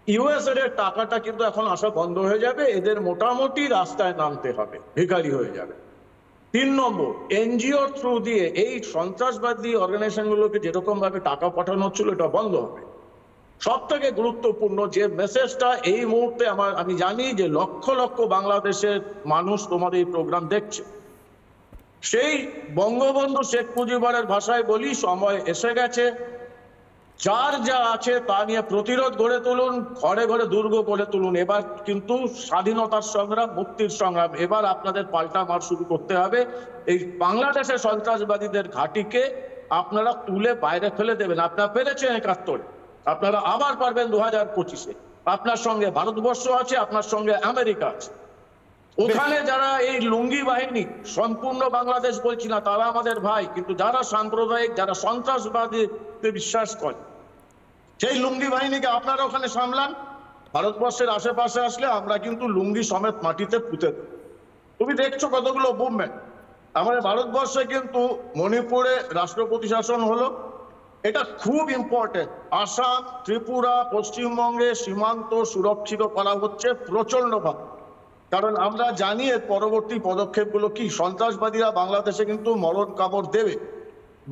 ইউএসএর টাকাটা কিন্তু এখন আসা বন্ধ হয়ে যাবে, এদের মোটামুটি রাস্তায় নামতে হবে, ভিখারি হয়ে যাবে। 3 নম্বর, এনজিও থ্রু দিয়ে এই সন্ত্রাসবাদী অর্গানাইজেশনগুলোকে যেরকম ভাবে টাকা পাঠানো হচ্ছিল, এটা বন্ধ হবে। সব থেকে গুরুত্বপূর্ণ যে মেসেজটা এই মুহূর্তে আমি জানি যে লক্ষ লক্ষ বাংলাদেশের মানুষ তোমাদের এই প্রোগ্রাম দেখছে, সেই বঙ্গবন্ধু শেখ মুজিবের ভাষায় বলি, সময় এসে গেছে, যার যা আছে তা নিয়ে প্রতিরোধ গড়ে তুলুন, ঘরে ঘরে দুর্গ গড়ে তুলুন। এবার কিন্তু স্বাধীনতার সংগ্রাম, মুক্তির সংগ্রাম, এবার আপনাদের পাল্টা মার শুরু করতে হবে। এই বাংলাদেশের সন্ত্রাসবাদীদের ঘাঁটিকে আপনারা তুলে বাইরে ফেলে দেবেন। আপনারা পেরেছেন 71, আপনারা আবার পারবেন 2025-এ। আপনার সঙ্গে ভারতবর্ষ আছে, আপনার সঙ্গে আমেরিকা আছে। ওখানে যারা এই লুঙ্গি বাহিনী, সম্পূর্ণ বাংলাদেশ বলছি না, তারা আমাদের ভাই, কিন্তু যারা সাম্প্রদায়িক, যারা সন্ত্রাসবাদীতে বিশ্বাস করে, সেই লুঙ্গি বাহিনীকে আপনারা ওখানে সামলান। ভারতবর্ষের আশেপাশে আসলে আমরা কিন্তু লুঙ্গি সমেত মাটিতে পুঁতে দেব। তুমি দেখছো কতগুলো মুভমেন্ট। আমাদের ভারতবর্ষে কিন্তু মণিপুরে রাষ্ট্রপতি শাসন হলো, এটা খুব ইম্পর্টেন্ট। আসাম, ত্রিপুরা, পশ্চিমবঙ্গে সীমান্ত সুরক্ষিত করা হচ্ছে প্রচন্ডভাবে, কারণ আমরা জানি এর পরবর্তী পদক্ষেপগুলো কি। সন্ত্রাসবাদীরা বাংলাদেশে কিন্তু মরণ কামড় দেবে।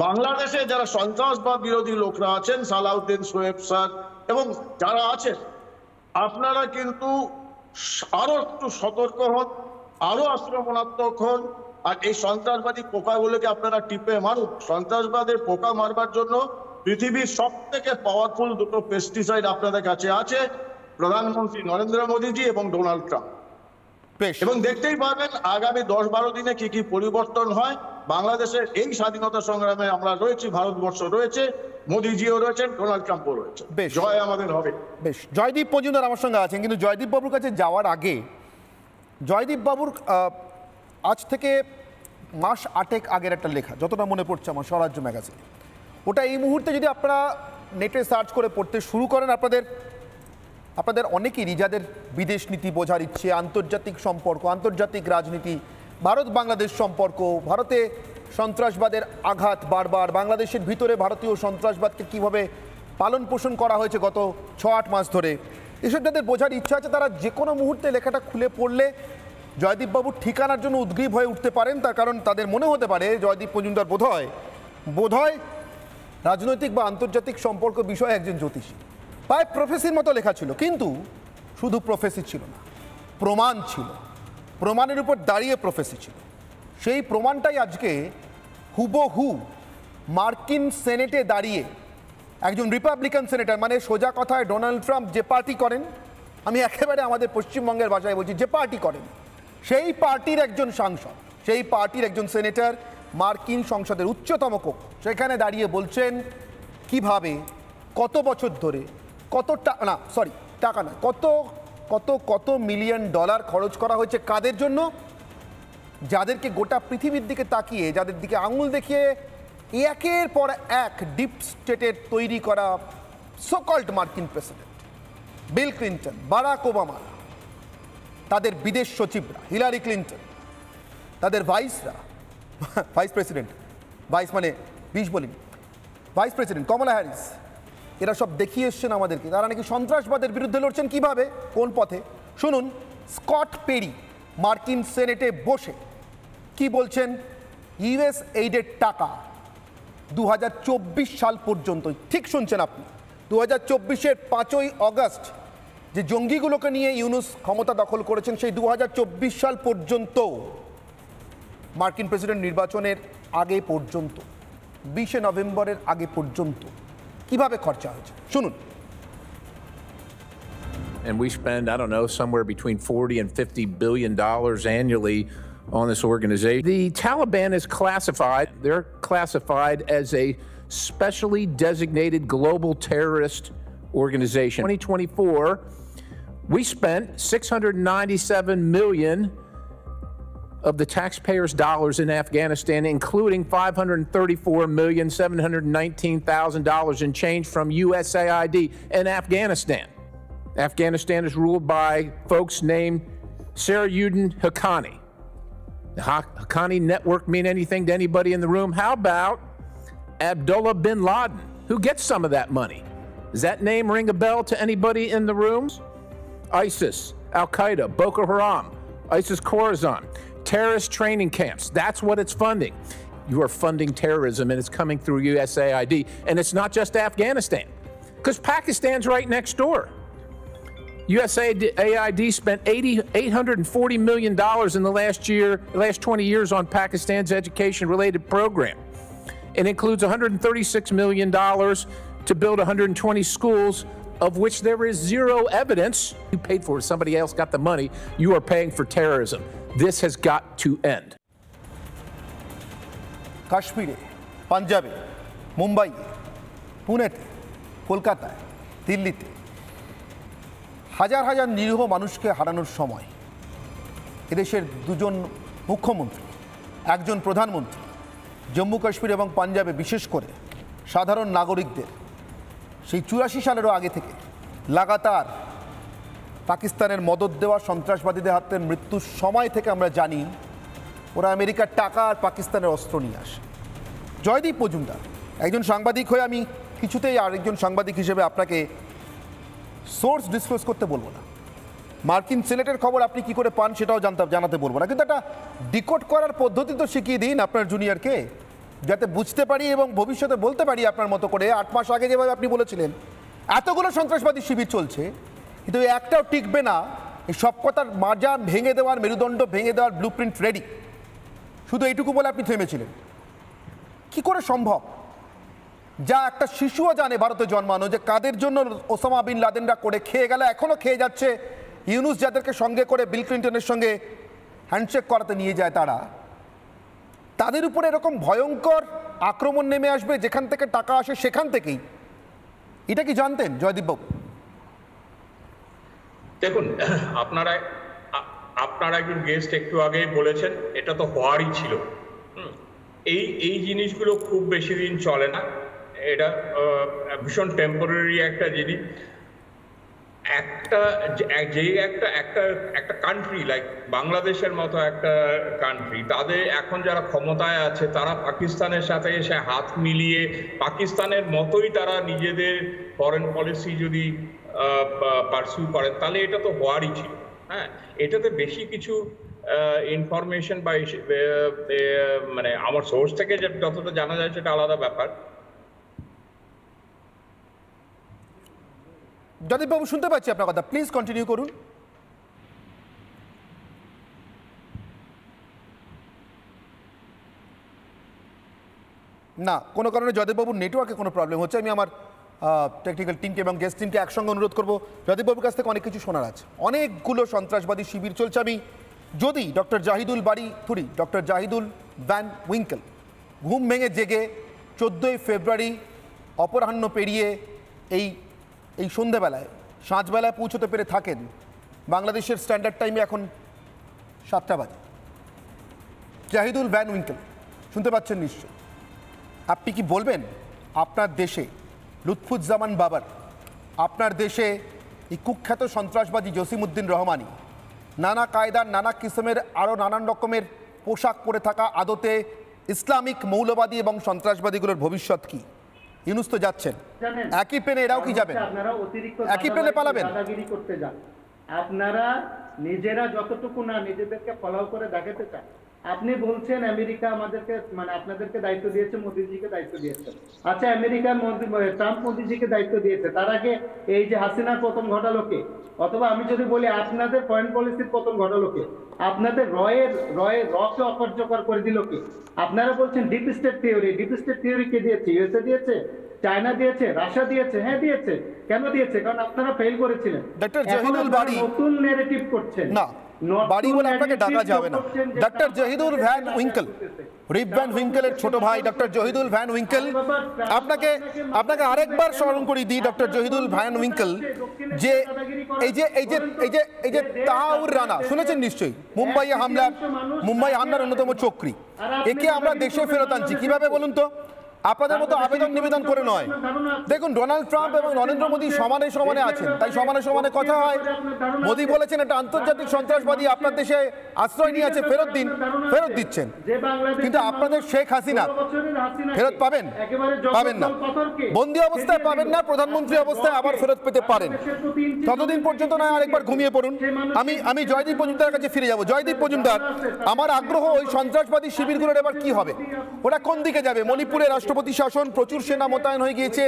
বাংলাদেশে যারা সন্ত্রাসবাদ বিরোধী লোকরা আছেন, সালাউদ্দিন সোয়েব স্যার এবং যারা আছেন, আপনারা কিন্তু আরো একটু সতর্ক হন, আরো আক্রমণাত্মক হন, আর এই সন্ত্রাসবাদী পোকাগুলোকে আপনারা টিপে মারুন। সন্ত্রাসবাদের পোকা মারবার জন্য পৃথিবীর সব থেকে পাওয়ারফুল দুটো পেস্টিসাইড আপনাদের কাছে আছে, প্রধানমন্ত্রী নরেন্দ্র মোদীজি এবং ডোনাল্ড ট্রাম্প। এবং দেখতেই পারবেন আগামী 10-12 দিনে কি কি পরিবর্তন হয়। বাংলাদেশের এই স্বাধীনতা সংগ্রামে আমরা রয়েছি, ভারতবর্ষ রয়েছে, মোদীজিও রয়েছেন, ডোনাল্ড ট্রাম্পও রয়েছে। জয় আমাদের হবে। বেশ, জয়দীপ মজুমদার আমার সঙ্গে আছেন, কিন্তু জয়দীপ বাবুর কাছে যাওয়ার আগে, জয়দীপ বাবুর আজ থেকে মাস 8 আগের একটা লেখা, যতটা মনে পড়ছে আমার, স্বরাজ্য ম্যাগাজিনে, ওটা এই মুহূর্তে যদি আপনারা নেটে সার্চ করে পড়তে শুরু করেন, আপনাদের অনেকেরই যাদের বিদেশ নীতি বোঝার ইচ্ছে, আন্তর্জাতিক সম্পর্ক, আন্তর্জাতিক রাজনীতি, ভারত বাংলাদেশ সম্পর্ক, ভারতে সন্ত্রাসবাদের আঘাত বারবার, বাংলাদেশের ভিতরে ভারতীয় সন্ত্রাসবাদকে কীভাবে পালন পোষণ করা হয়েছে গত 6-8 মাস ধরে, এসব যাদের বোঝার ইচ্ছা আছে তারা যে কোনো মুহূর্তে লেখাটা খুলে পড়লে জয়দীপবাবুর ঠিকানার জন্য উদ্গ্রীব হয়ে উঠতে পারেন। তার কারণ তাদের মনে হতে পারে জয়দীপ মজুমদার বোধহয় রাজনৈতিক বা আন্তর্জাতিক সম্পর্ক বিষয়ে একজন জ্যোতিষী, প্রায় প্রফেসির মতো লেখা ছিল। কিন্তু শুধু প্রফেসি ছিল না, প্রমাণ ছিল, প্রমাণের উপর দাঁড়িয়ে প্রফেসি ছিল। সেই প্রমাণটাই আজকে হুবহু মার্কিন সেনেটে দাঁড়িয়ে একজন রিপাবলিকান সেনেটর, মানে সোজা কথায় ডোনাল্ড ট্রাম্প যে পার্টি করেন, আমি একেবারে আমাদের পশ্চিমবঙ্গের ভাষায় বলছি, যে পার্টি করেন, সেই পার্টির একজন সাংসদ, সেই পার্টির একজন সেনেটর মার্কিন সংসদের উচ্চতম কক্ষ, সেখানে দাঁড়িয়ে বলছেন কিভাবে কত বছর ধরে কত মিলিয়ন ডলার খরচ করা হয়েছে কাদের জন্য, যাদেরকে গোটা পৃথিবীর দিকে তাকিয়ে, যাদের দিকে আঙুল দেখিয়ে একের পর এক ডিপ স্টেটের তৈরি করা সোকল্ড মার্কিন president Bill Clinton, Barack Obama, তাদের বিদেশ সচিবরা, হিলারি ক্লিন্টন, তাদের ভাইস প্রেসিডেন্ট, ভাইস মানে 20 বলিনি, ভাইস প্রেসিডেন্ট কমলা হ্যারিস, এরা সব দেখিয়ে এসছেন আমাদেরকে তারা নাকি সন্ত্রাসবাদের বিরুদ্ধে লড়ছেন। কিভাবে, কোন পথে, শুনুন স্কট পেরি মার্কিন সেনেটে বসে কি বলছেন। ইউএস এইডের টাকা 2024 সাল পর্যন্ত, ঠিক শুনছেন আপনি, 2024-এর 5ই অগস্ট যে জঙ্গিগুলোকে নিয়ে ইউনুস ক্ষমতা দখল করেছেন, সেই 2024 সাল পর্যন্ত, মার্কিন প্রেসিডেন্ট নির্বাচনের আগে পর্যন্ত, 20শে নভেম্বরের আগে পর্যন্ত কিভাবে খরচা হয়েছে শুনুন। And we spend, I don't know, somewhere between $40 and $50 billion annually on this organization. The Taliban is classified, they're classified as a specially designated global terrorist organization. 2024, we spent $697 million of the taxpayers' dollars in Afghanistan, including $534,719,000 in change from USAID in Afghanistan. Afghanistan is ruled by folks named Sarajuddin Haqqani. The Haqqani network mean anything to anybody in the room? How about Abdullah bin Laden, who gets some of that money? Does that name ring a bell to anybody in the rooms? ISIS, Al-Qaeda, Boko Haram, ISIS-Khorasan, terrorist training camps. That's what it's funding. You are funding terrorism, and it's coming through USAID. And it's not just Afghanistan, because Pakistan's right next door. USAID spent $840 million in the last 20 years on Pakistan's education-related program. It includes $136 million to build 120 schools, of which there is zero evidence you paid for it. Somebody else got the money. You are paying for terrorism. This has got to end. কাশ্মীরে, পাঞ্জাবে মুম্বাই, পুনেতে, কলকাতায়, দিল্লিতে হাজার হাজার নিরীহ মানুষকে হারানোর সময় এদেশের দুজন মুখ্যমন্ত্রী, একজন প্রধানমন্ত্রী জম্মু কাশ্মীর এবং পাঞ্জাবে বিশেষ করে সাধারণ নাগরিকদের সেই 84 সালেরও আগে থেকে লাগাতার পাকিস্তানের মদত দেওয়া সন্ত্রাসবাদীদের হাতে মৃত্যুর সময় থেকে আমরা জানি ওরা আমেরিকার টাকা আর পাকিস্তানের অস্ত্র নিয়ে আসে। জয়দীপ মজুমদার, একজন সাংবাদিক হয়ে আমি কিছুতেই আরেকজন সাংবাদিক হিসেবে আপনাকে সোর্স ডিসক্লোজ করতে বলবো না, মার্কিন সিনেটের খবর আপনি কি করে পান সেটাও জানাতে বলবো না, কিন্তু একটা ডিকোড করার পদ্ধতি তো শিখিয়ে দিন আপনার জুনিয়রকে, যাতে বুঝতে পারি এবং ভবিষ্যতে বলতে পারি আপনার মতো করে। 8 মাস আগে যেভাবে আপনি বলেছিলেন এতগুলো সন্ত্রাসবাদী শিবির চলছে, কিন্তু একটাও টিকবে না, এই সব কথার মাজা ভেঙে দেওয়ার, মেরুদণ্ড ভেঙে দেওয়ার ব্লুপ্রিন্ট রেডি, শুধু এইটুকু বলে আপনি থেমেছিলেন। কি করে সম্ভব? যা একটা শিশুও জানে ভারতে জন্মানো, যে কাদের জন্য ওসামা বিন লাদেনরা করে খেয়ে গেল, এখনও খেয়ে যাচ্ছে। ইউনুস যাদেরকে সঙ্গে করে বিল ক্লিন্টনের সঙ্গে হ্যান্ডশেক করাতে নিয়ে যায়, তাদের উপরে এরকম ভয়ঙ্কর আক্রমণ নেমে আসবে যেখান থেকে টাকা আসে সেখান থেকেই। এটা কি জানতেন জয়দীপবাবু? দেখুন, আপনারা একজন গেস্ট একটু আগেই বলেছেন এটা তো হওয়ারই ছিল। এই জিনিসগুলো খুব বেশি দিন চলে না, এটা ভীষণ টেম্পোরারি একটা জিনিস। একটা কান্ট্রি লাইক বাংলাদেশের মতো একটা কান্ট্রি, তাদের এখন যারা ক্ষমতায় আছে তারা পাকিস্তানের সাথে এসে হাত মিলিয়ে পাকিস্তানের মতোই তারা নিজেদের ফরেন পলিসি যদি পারসিউ করেন, তাহলে এটা তো হওয়ারই ছিল। হ্যাঁ, এটাতে বেশি কিছু ইনফরমেশন বা মানে আমার সোর্স থেকে যতটা জানা যায় সেটা আলাদা ব্যাপার। জয়দীপবাবু শুনতে পাচ্ছি আপনার কথা, প্লিজ কন্টিনিউ করুন। না, কোনো কারণে জয়দীপবাবুর নেটওয়ার্কে কোনো প্রবলেম হচ্ছে। আমি আমার টেকনিক্যাল টিমকে এবং গেস্ট টিমকে একসঙ্গে অনুরোধ করবো, জয়দীপবাবুর কাছ থেকে অনেক কিছু শোনার আছে। অনেকগুলো সন্ত্রাসবাদী শিবির চলছে। আমি যদি ডক্টর জাহিদুল ভ্যান উইঙ্কেল ঘুম ভেঙে জেগে 14ই ফেব্রুয়ারি অপরাহ্ন পেরিয়ে এই সন্ধ্যেবেলায় সাঁঝবেলায় পৌঁছতে পেরে থাকেন, বাংলাদেশের স্ট্যান্ডার্ড টাইমে এখন 7টা বাজে। জাহিদুল ভ্যান উইঙ্কেল শুনতে পাচ্ছেন নিশ্চয়, আপনি কি বলবেন আপনার দেশে লুৎফুজ্জামান বাবার, আপনার দেশে এই কুখ্যাত সন্ত্রাসবাদী জসিমউদ্দিন রহমানি, নানা কায়দার নানা কিসমের আরও নানান রকমের পোশাক পরে থাকা আদতে ইসলামিক মৌলবাদী এবং সন্ত্রাসবাদীগুলোর ভবিষ্যৎ কি? ইউনুস তো যাচ্ছেন, একই পেনে এরাও কি যাবেন? একই পেনে পালাবেন? দাদাগিরি করতে যান আপনারা, নিজেরা যতটুকু না নিজেদেরকে ফলো করে দেখাতে চান। আপনি বলছেন আমেরিকা আমাদেরকে মানে আপনাদেরকে দায়িত্ব দিয়েছে, মোদিজিকে দায়িত্ব দিয়েছে। আচ্ছা, আমেরিকা ট্রাম্প মোদিজিকে দায়িত্ব দিয়েছে, তার আগে এই যে হাসিনার পতন ঘটালো কে? অথবা আমি যদি বলি আপনাদের ফরেন পলিসির পতন ঘটালো কে? আপনাদের রকে অকার্যকর করে দিল কে? আপনারা বলছেন ডিপ স্টেট থিওরি কে দিয়েছে? ইউএসএ দিয়েছে, চায়না দিয়েছে, রাশিয়া দিয়েছে। হ্যাঁ দিয়েছে। কেন দিয়েছে? কারণ আপনারা ফেল করেছিলেন। ডক্টর জাহিদুল বাড়ি নতুন ন্যারেটিভ করছেন না, বাড়ি বলে আপনাকে ডাকা যাবে না। Doctor Jahidul van Winkle, Rip van উইঙ্কেলের ছোট ভাই ডক্টর জাহিদুল ভ্যান উইঙ্কেল, আপনাকে আরেকবার স্মরণ করিয়ে দিই, ডক্টর জাহিদুল ভ্যান উইঙ্কেল যে এই যে তাহাউর রানা শুনেছেন নিশ্চয়ই, মুম্বাই হামলার অন্যতম চক্রী, একে আমরা দেশে ফেরত আনছি কিভাবে বলুন তো? আপনাদের মতো আবেদন নিবেদন করে নয়। দেখুন, ডোনাল্ড ট্রাম্প এবং নরেন্দ্র মোদী সমানে সমানে আছেন, তাই সমানে সমানে কথা হয়। মোদী বলেছেন এটা আন্তর্জাতিক সন্ত্রাসবাদী, আপনার দেশে আশ্রয় নিয়ে আছে, ফেরত দিন, ফেরত দিচ্ছেন। কিন্তু আপনাদের শেখ হাসিনা ফেরত পাবেন না, বন্দী অবস্থায় পাবেন না, প্রধানমন্ত্রী অবস্থায় আবার ফেরত পেতে পারেন। ততদিন পর্যন্ত নয় আরেকবার ঘুমিয়ে পড়ুন। আমি জয়দীপ মজুমদারের কাছে ফিরে যাব। জয়দীপ মজুমদার, আমার আগ্রহ ওই সন্ত্রাসবাদী শিবিরগুলোর এবার কি হবে, ওরা কোন দিকে যাবে? মণিপুরে রাষ্ট্রপতি শাসন, প্রচুর সেনা মোতায়েন হয়ে গিয়েছে।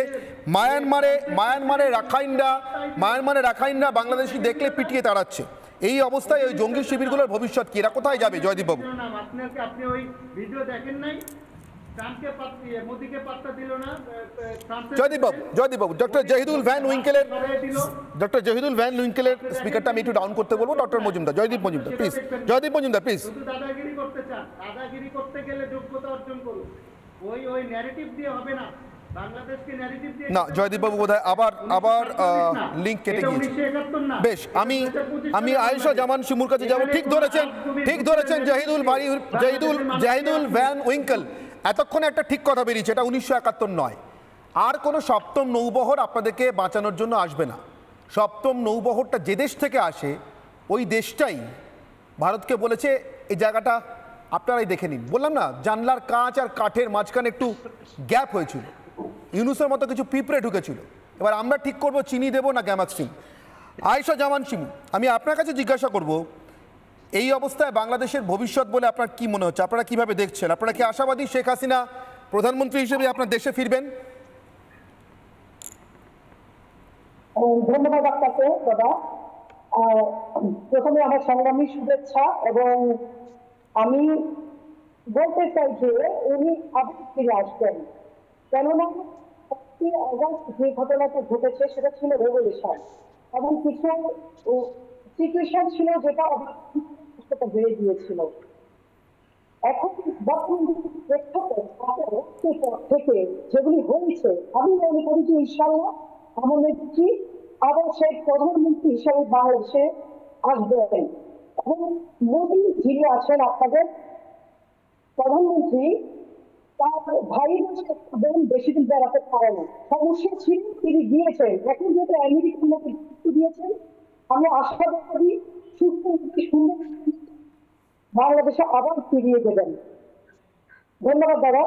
মায়ানমারে রাখাইনরা বাংলাদেশি দেখলে পিটিয়ে তাড়াচ্ছে। এই অবস্থায় ওই জঙ্গি শিবিরগুলোর ভবিষ্যৎ কি? এরা কোথায় যাবে জয়দীপ বাবু? আপনি ওই ভিডিও দেখেন নাই? জয়দীপ বাবু, ডক্টর জাহিদুল ভ্যান উইঙ্কেলের স্পিকারটা আমি একটু ডাউন করতে বলবো। ডক্টর মজুমদার, জয়দীপ মজুমদার প্লিজ, দাদাগিরি করতে চান, দাদাগিরি করতে গেলে যোগ্যতা অর্জন করুন। ওই ন্যারেটিভ দিয়ে হবে না। না জয়দীপবাবু বোধহয় আবার লিঙ্ক কেটে গিয়েছে। বেশ, আমি আয়েশা জামান শিমুর কাছে যাব। ঠিক ধরেছেন জাহিদুল ভ্যান উইঙ্কেল, এতক্ষণে একটা ঠিক কথা বেরিয়েছে, এটা 1971 নয়। আর কোনো সপ্তম নৌবহর আপনাদেরকে বাঁচানোর জন্য আসবে না। সপ্তম নৌবহরটা যে দেশ থেকে আসে ওই দেশটাই ভারতকে বলেছে এই জায়গাটা আপনারাই দেখে নিন। বললাম না, জানলার কাঁচ আর কাঠের মাঝখানে একটু গ্যাপ হয়েছিল, ইউনুসের মতো কিছু পিঁপড়ে ঢুকেছিল। এবার আমরা ঠিক করব চিনি দেবো না গ্যামাক্সিন। আয়েশা জামান শিমু, আমি আপনার কাছে জিজ্ঞাসা করব, এই অবস্থায় বাংলাদেশের ভবিষ্যৎ বলে আপনার কি মনে হচ্ছে? আপনারা কিভাবে দেখছেন? আপনারা কি আশাবাদী শেখ হাসিনা প্রধানমন্ত্রী হিসেবে আপনার দেশে ফিরবেন? ধন্যবাদ আপনাকে দাদা। প্রথমে আমার সংগ্রামী শুভেচ্ছা, এবং আমি বলতে চাই যে উনি আবার ফিরে আসবেন, কেননা 5ই আগস্ট যে ঘটনাটা ঘটেছে সেটা ছিল রেভলিউশন, এবং কিছু সিচুয়েশন ছিল যেটা বেড়ে গিয়েছিল। এখন বর্তমান প্রেক্ষাপট থেকে যেগুলি হয়েছে, আমি মনে করি যে ইনশাআল্লাহ আমার নেত্রী আবার সেই প্রধানমন্ত্রী হিসেবে বাংলাদেশে আসবেন, এবং মোদী যিনি আছেন আপনাদের প্রধানমন্ত্রী, তার ভাইয়ের বেশি দিন বেড়াতে পারে না, সমস্যা ছিল তিনি গিয়েছেন। এখন যেহেতু আমেরিকার মধ্যে দিয়েছেন, আমি আশাবাদী সুস্থ সুন্দর বাংলাদেশে আবার ফিরিয়ে দেবেন। ধন্যবাদ দাদা।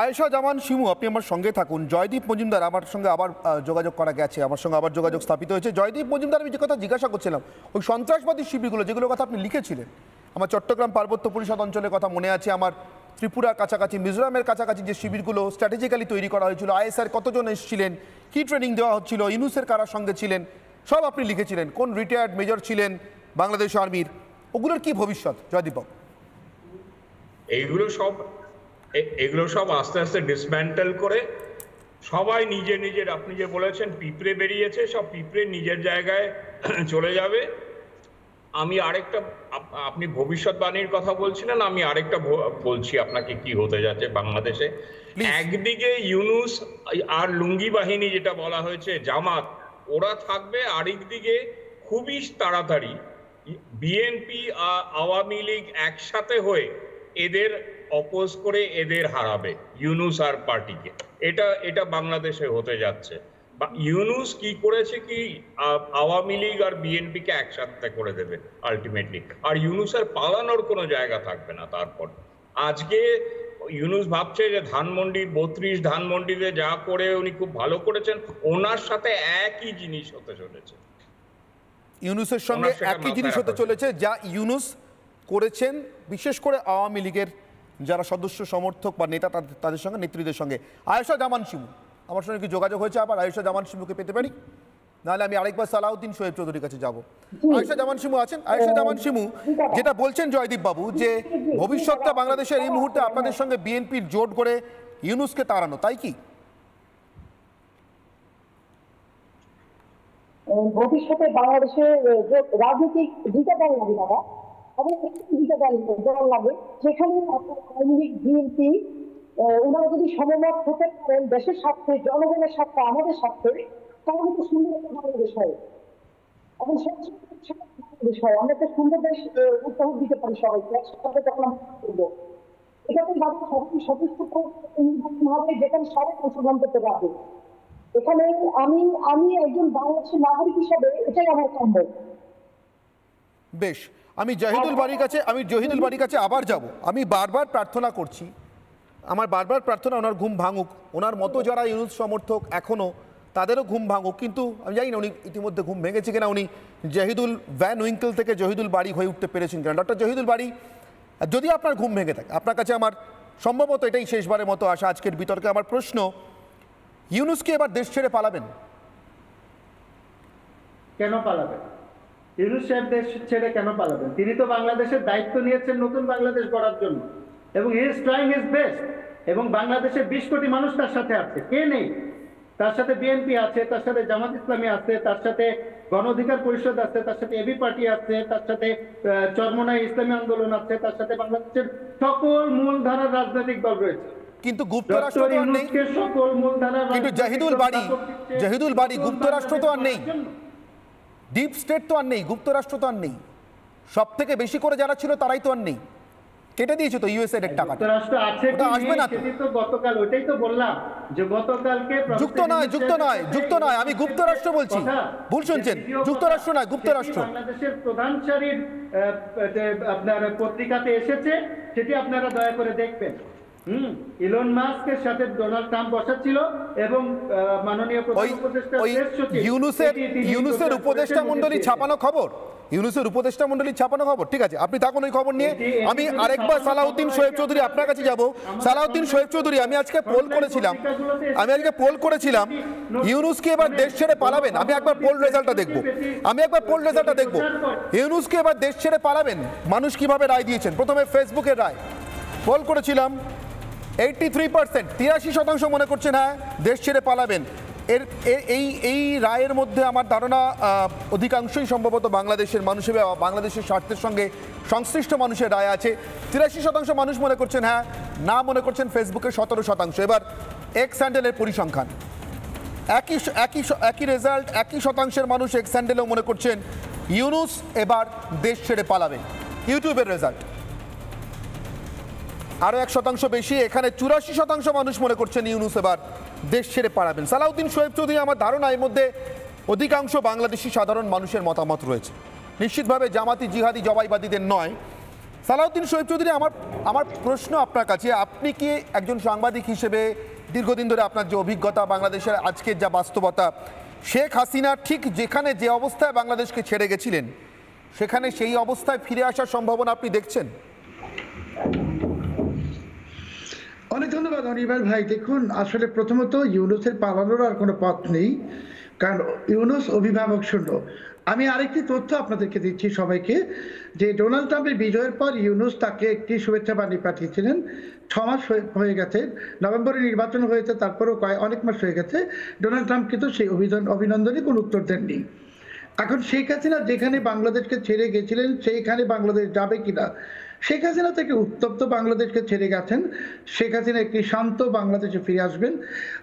আয়েশা জামান শিমু, আপনি আমার সঙ্গে থাকুন। জয়দীপ মজুমদার, আমার সঙ্গে আবার যোগাযোগ করা গেছে, আমার সঙ্গে আবার যোগাযোগ স্থাপিত হয়েছে। জয়দীপ মজুমদার, আমি যে কথা জিজ্ঞাসা করছিলাম, ওই সন্ত্রাসবাদী শিবিরগুলো যেগুলোর কথা আপনি লিখেছিলেন, আমার চট্টগ্রাম পার্বত্য পরিষদ অঞ্চলের কথা মনে আছে, আমার ত্রিপুরার কাছাকাছি, মিজোরামের কাছাকাছি যে শিবিরগুলো স্ট্র্যাটেজিক্যালি তৈরি করা হয়েছিল, আইএসআর কতজন এসেছিলেন, কি ট্রেনিং দেওয়া হচ্ছিল, ইউনুসের কারার সঙ্গে ছিলেন, সব আপনি লিখেছিলেন। কোন রিটায়ার্ড মেজর ছিলেন বাংলাদেশ আর্মির, ওগুলোর কি ভবিষ্যৎ জয়দীপ বাবু? এগুলো সব আস্তে আস্তে ডিসম্যান্টেল করে সবাই নিজের, আপনি যে বলেছেন পিঁপড়ে বেরিয়েছে, সব পিঁপড়ে নিজের জায়গায় চলে যাবে। আমি আরেকটা, আপনি ভবিষ্যৎবাণীর কথা বলছিলেন, আমি আরেকটা বলছি আপনাকে কি হতে যাচ্ছে বাংলাদেশে। একদিকে ইউনুস আর লুঙ্গি বাহিনী যেটা বলা হয়েছে জামাত, ওরা থাকবে, আরেকদিকে খুবই তাড়াতাড়ি বিএনপি আর আওয়ামী লীগ একসাথে হয়ে এদের অপোজ করে এদের হারাবে, ইউনুস আর পার্টিকে। এটা বাংলাদেশে হতে যাচ্ছে। ইউনুস কি করেছে কি, আওয়ামী লীগ আর বিএনপিকে একসাথে করে দেবে আলটিমেটলি, আর ইউনুসের পালানোর কোনো জায়গা থাকবে না। তারপর আজকে ইউনুস ভাবছে যে ধানমন্ডি 32 ধানমন্ডিতে যা করে উনি খুব ভালো করেছেন, ওনার সাথে একই জিনিস হতে চলেছে। ইউনুসের সঙ্গে একই জিনিস হতে চলেছে যা ইউনুস করেছেন, বিশেষ করে আওয়ামী লীগের যারা সদস্য সমর্থক বা নেতা তাদের সঙ্গে, নেতৃত্বের সঙ্গে। আয়েশা জামান শিমু, আমার সঙ্গে কি যোগাযোগ হয়েছে? আবার আয়েশা জামান শিমুকে পেতে পারি? নাহলে আমি আরেকবার সালাউদ্দিন শোয়েব চৌধুরীর কাছে যাব। আয়েশা জামান শিমু আছেন? আয়েশা জামান শিমু, যেটা বলছেন জয়দীপ বাবু, যে ভবিষ্যৎটা বাংলাদেশের এই মুহূর্তে আপনাদের সঙ্গে বিএনপির জোট করে ইউনুসকে তাড়ানো, তাই কি? ভবিষ্যতে বাংলাদেশের রাজনৈতিক দুইটা দল লাগে দাদা, এবং দুইটা দল লাগে, যেখানে আওয়ামী লীগ বিএনপি ওনারা যদি সমমত হতে পারেন দেশের স্বার্থে, জনগণের স্বার্থে, আমাদের স্বার্থে, তাহলে তো সুন্দর একটা বাংলাদেশ হয়, এবং বাংলাদেশ হয়। আমরা একটা সুন্দর দেশ উপহার দিতে পারি সবাইকে একসাথে, যখন আমরা করবো এটাতে সবাই সদস্য হবে, যেখানে সবাই অংশগ্রহণ করতে পারবে। এখানে আমি একজন বাংলাদেশের নাগরিক হিসাবে এটাই আমার কাম্য। বেশ, আমি জহিদুল বাড়ির কাছে আবার যাব। আমি বারবার প্রার্থনা করছি, আমার বারবার প্রার্থনা ওনার ঘুম ভাঙুক, ওনার মতো যারা ইউনুস সমর্থক এখনও তাদেরও ঘুম ভাঙুক। কিন্তু আমি জানি না উনি ইতিমধ্যে ঘুম ভেঙেছে কিনা, উনি জাহিদুল ভ্যান উইঙ্কেল থেকে জহিদুল বাড়ি হয়ে উঠতে পেরেছেন কিনা। ডক্টর জহিদুল বাড়ি, যদি আপনার ঘুম ভেঙে থাকে, আপনার কাছে আমার সম্ভবত এটাই শেষবারের মতো আসা আজকের বিতর্কে। আমার প্রশ্ন, ইউনুস কি এবার দেশ ছেড়ে পালাবেন? কেন পালাবেন? ইউনুস সাহেব দেশ ছেড়ে কেন পালাবেন? তিনি তো বাংলাদেশের দায়িত্ব নিয়েছেন নতুন বাংলাদেশ গড়ার জন্য, এবং he is trying his best. এবং বাংলাদেশের 20 কোটি মানুষ তার সাথে আছে, কে নেই? তার সাথে বিএনপি আছে, তার সাথে জামাত ইসলামী আছে, তার সাথে গণ অধিকার পরিষদ আছে, তার সাথে এবি পার্টি আছে, তার সাথে চরমোনাই ইসলামী আন্দোলন আছে, তার সাথে বাংলাদেশের সকল মূলধারার রাজনৈতিক দল রয়েছে। কিন্তু গুপ্তরাষ্ট্র তো আর নেই। সকল মূলধারার কিন্তু জাহিদুল বাড়ি গুপ্তরাষ্ট্র তো আর নেই, ডিপ স্টেট তো আর নেই, গুপ্তরাষ্ট্র তো আর নেই। সব থেকে বেশি করে যারা ছিল তারাই তো আর নেই, কেটে দিয়েছে তো ইউএসএর টাকা। যুক্তরাষ্ট্র আছে কি আসবে না তো গতকাল ওইটাই তো বললাম যে গতকালকে যুক্ত নয় আমি গুপ্তরাষ্ট্র বলছি, ভুল শুনছেন, যুক্তরাষ্ট্র নয় গুপ্তরাষ্ট্র। বাংলাদেশের প্রধান সারির আপনার পত্রিকাতে এসেছে, সেটি আপনারা দয়া করে দেখবেন। ইলন মাস্কের সাথে ডোনাল্ড ট্রাম্প বসাচ্ছিল এবং মাননীয় প্রধান উপদেষ্টা ইউনুসের উপদেষ্টা মণ্ডলী ছাপানো খবর, ইউনুসের উপদেষ্টা মণ্ডলী ছাপানো খবর, ঠিক আছে আপনি থাকুন ওই খবর নিয়ে। আমি আরেকবার সালাউদ্দিন শোয়েব চৌধুরী আপনার কাছে যাব। সালাউদ্দিন শোয়েব চৌধুরী, আমি আজকে পোল করেছিলাম ইউনুস কি এবার দেশ ছেড়ে পালাবেন? আমি একবার পোল রেজাল্টটা দেখব। ইউনুস কি এবার দেশ ছেড়ে পালাবেন? মানুষ কিভাবে রায় দিয়েছেন? প্রথমে ফেসবুকের রায় পোল করেছিলাম, 83% 83% মনে করছেন হ্যাঁ দেশ ছেড়ে পালাবেন। এই রায়ের মধ্যে আমার ধারণা অধিকাংশই সম্ভবত বাংলাদেশের মানুষের বাংলাদেশের স্বার্থের সঙ্গে সংশ্লিষ্ট মানুষের রায় আছে। 83% মানুষ মনে করছেন হ্যাঁ, না মনে করছেন ফেসবুকে 17%। এবার এক্স হ্যান্ডেলের পরিসংখ্যান একই রেজাল্ট, একই শতাংশের মানুষ এক্স হ্যান্ডেলেও মনে করছেন ইউনুস এবার দেশ ছেড়ে পালাবে। ইউটিউবের রেজাল্ট আরও 1% বেশি, এখানে 84% মানুষ মনে করছেন ইউনুস এবার দেশ ছেড়ে পালাবেন। সালাউদ্দিন শোয়েব চৌধুরী, আমার ধারণা এর মধ্যে অধিকাংশ বাংলাদেশি সাধারণ মানুষের মতামত রয়েছে, নিশ্চিতভাবে জামাতি জিহাদি জবাইবাদীদের নয়। সালাউদ্দিন শোয়েব চৌধুরী, আমার প্রশ্ন আপনার কাছে, আপনি কি একজন সাংবাদিক হিসেবে দীর্ঘদিন ধরে আপনার যে অভিজ্ঞতা, বাংলাদেশের আজকের যা বাস্তবতা, শেখ হাসিনা ঠিক যেখানে যে অবস্থায় বাংলাদেশকে ছেড়ে গেছিলেন সেখানে সেই অবস্থায় ফিরে আসার সম্ভাবনা আপনি দেখছেন? অনেক ধন্যবাদ অনির্বাণ ভাই। দেখুন, আসলে প্রথমত ইউনুসের পালানোর আর কোনো পথ নেই, কারণ ইউনুস অভিভাবক শূন্য। আমি আরেকটি তথ্য আপনাদেরকে দিচ্ছি সবাইকে, যে ডোনাল্ড ট্রাম্পের বিজয়ের পর ইউনুস তাকে একটি শুভেচ্ছা বাণী পাঠিয়েছিলেন। 6 মাস হয়ে গেছে, নভেম্বরে নির্বাচন হয়েছে, তারপরেও অনেক মাস হয়ে গেছে। ডোনাল্ড ট্রাম্প কিন্তু সেই অভিনন্দনে কোনো উত্তর দেননি। এখন শেখ হাসিনা যেখানে বাংলাদেশকে ছেড়ে গেছিলেন সেইখানে বাংলাদেশ যাবে কিনা? শেখ হাসিনা থেকে উত্তপ্ত বাংলাদেশকে ছেড়ে গেছেন, শেখ হাসিনা একটি শান্ত বাংলাদেশে ফিরে আসবেন।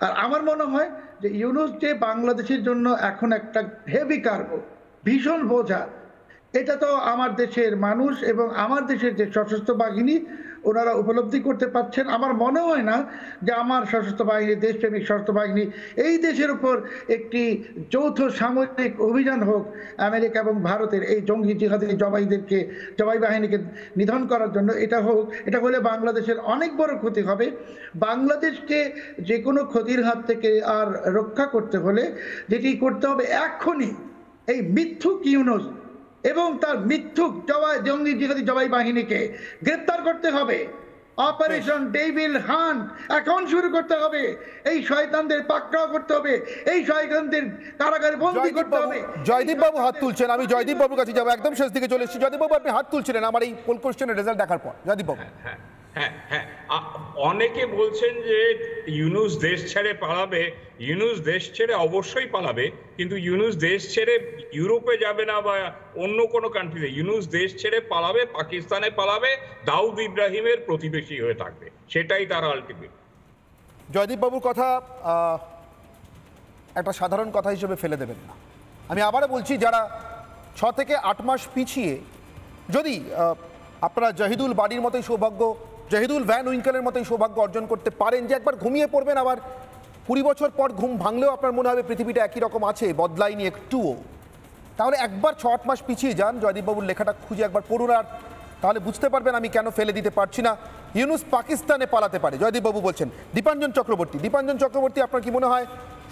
আর আমার মনে হয় যে ইউনুস যে বাংলাদেশের জন্য এখন একটা হেভি কার্গো, ভীষণ বোঝা, এটা তো আমার দেশের মানুষ এবং আমার দেশের যে সশস্ত্র বাহিনী ওনারা উপলব্ধি করতে পারছেন। আমার মনে হয় না যে আমার সশস্ত্র বাহিনী, দেশপ্রেমিক সশস্ত্র বাহিনী এই দেশের উপর একটি যৌথ সামরিক অভিযান হোক আমেরিকা এবং ভারতের এই জঙ্গি জিহাদি জবাই বাহিনীকে নিধন করার জন্য, এটা হলে বাংলাদেশের অনেক বড় ক্ষতি হবে। বাংলাদেশকে যে কোনো ক্ষতির হাত থেকে আর রক্ষা করতে হলে যেটি করতে হবে এখনই, এই মিথ্যুক ইউনুস এবং তার মিথ্যুক জঙ্গি জিহাদি জবাই বাহিনীকে গ্রেপ্তার করতে হবে। অপারেশন ডেভিল হান্ট এখন শুরু করতে হবে। এই শয়তানদের পাকড়াও করতে হবে, এই শয়তানদের কারাগারে বন্দী করতে হবে। জয়দীপ বাবু হাত তুলছেন, আমি জয়দীপ বাবুর কাছে যাবো, একদম শেষ দিকে চলে এসেছি। জয়দীপ বাবু, আপনি হাত তুলছিলেন আমার এই পোল কোশ্চেনের রেজাল্ট দেখার পর। জয়দীপ বাবু। হ্যাঁ, অনেকে বলছেন যে ইউনুস দেশ ছেড়ে পালাবে। ইউনুস দেশ ছেড়ে অবশ্যই পালাবে, কিন্তু ইউনুস দেশ ছেড়ে ইউরোপে যাবে না বা অন্য কোনো কান্ট্রিতে। ইউনুস দেশ ছেড়ে পালাবে, পাকিস্তানে পালাবে, দাউদ ইব্রাহিমের প্রতিবেশী হয়ে থাকবে, সেটাই তার আলটিমেট। জয়দীপ বাবুর কথা একটা সাধারণ কথা হিসেবে ফেলে দেবেন না। আমি আবারও বলছি, যারা 6 থেকে 8 মাস পিছিয়ে যদি আপনারা জাহিদুল বাড়ির মতোই সৌভাগ্য, জাহিদুল ভ্যান উইঙ্কেলের মতোই সৌভাগ্য অর্জন করতে পারেন যে একবার ঘুমিয়ে পড়বেন, আবার 20 বছর পর ঘুম ভাঙলেও আপনার মনে হবে পৃথিবীটা একই রকম আছে, বদলায়নি একটুও, তাহলে একবার 6-8 মাস পিছিয়ে যান, জয়দীপবাবুর লেখাটা খুঁজে একবার পড়ুন, আর তাহলে বুঝতে পারবেন আমি কেন ফেলে দিতে পারছি না। ইউনুস পাকিস্তানে পালাতে পারে, জয়দীপবাবু বলছেন। দীপাঞ্জন চক্রবর্তী, আপনার কি মনে হয়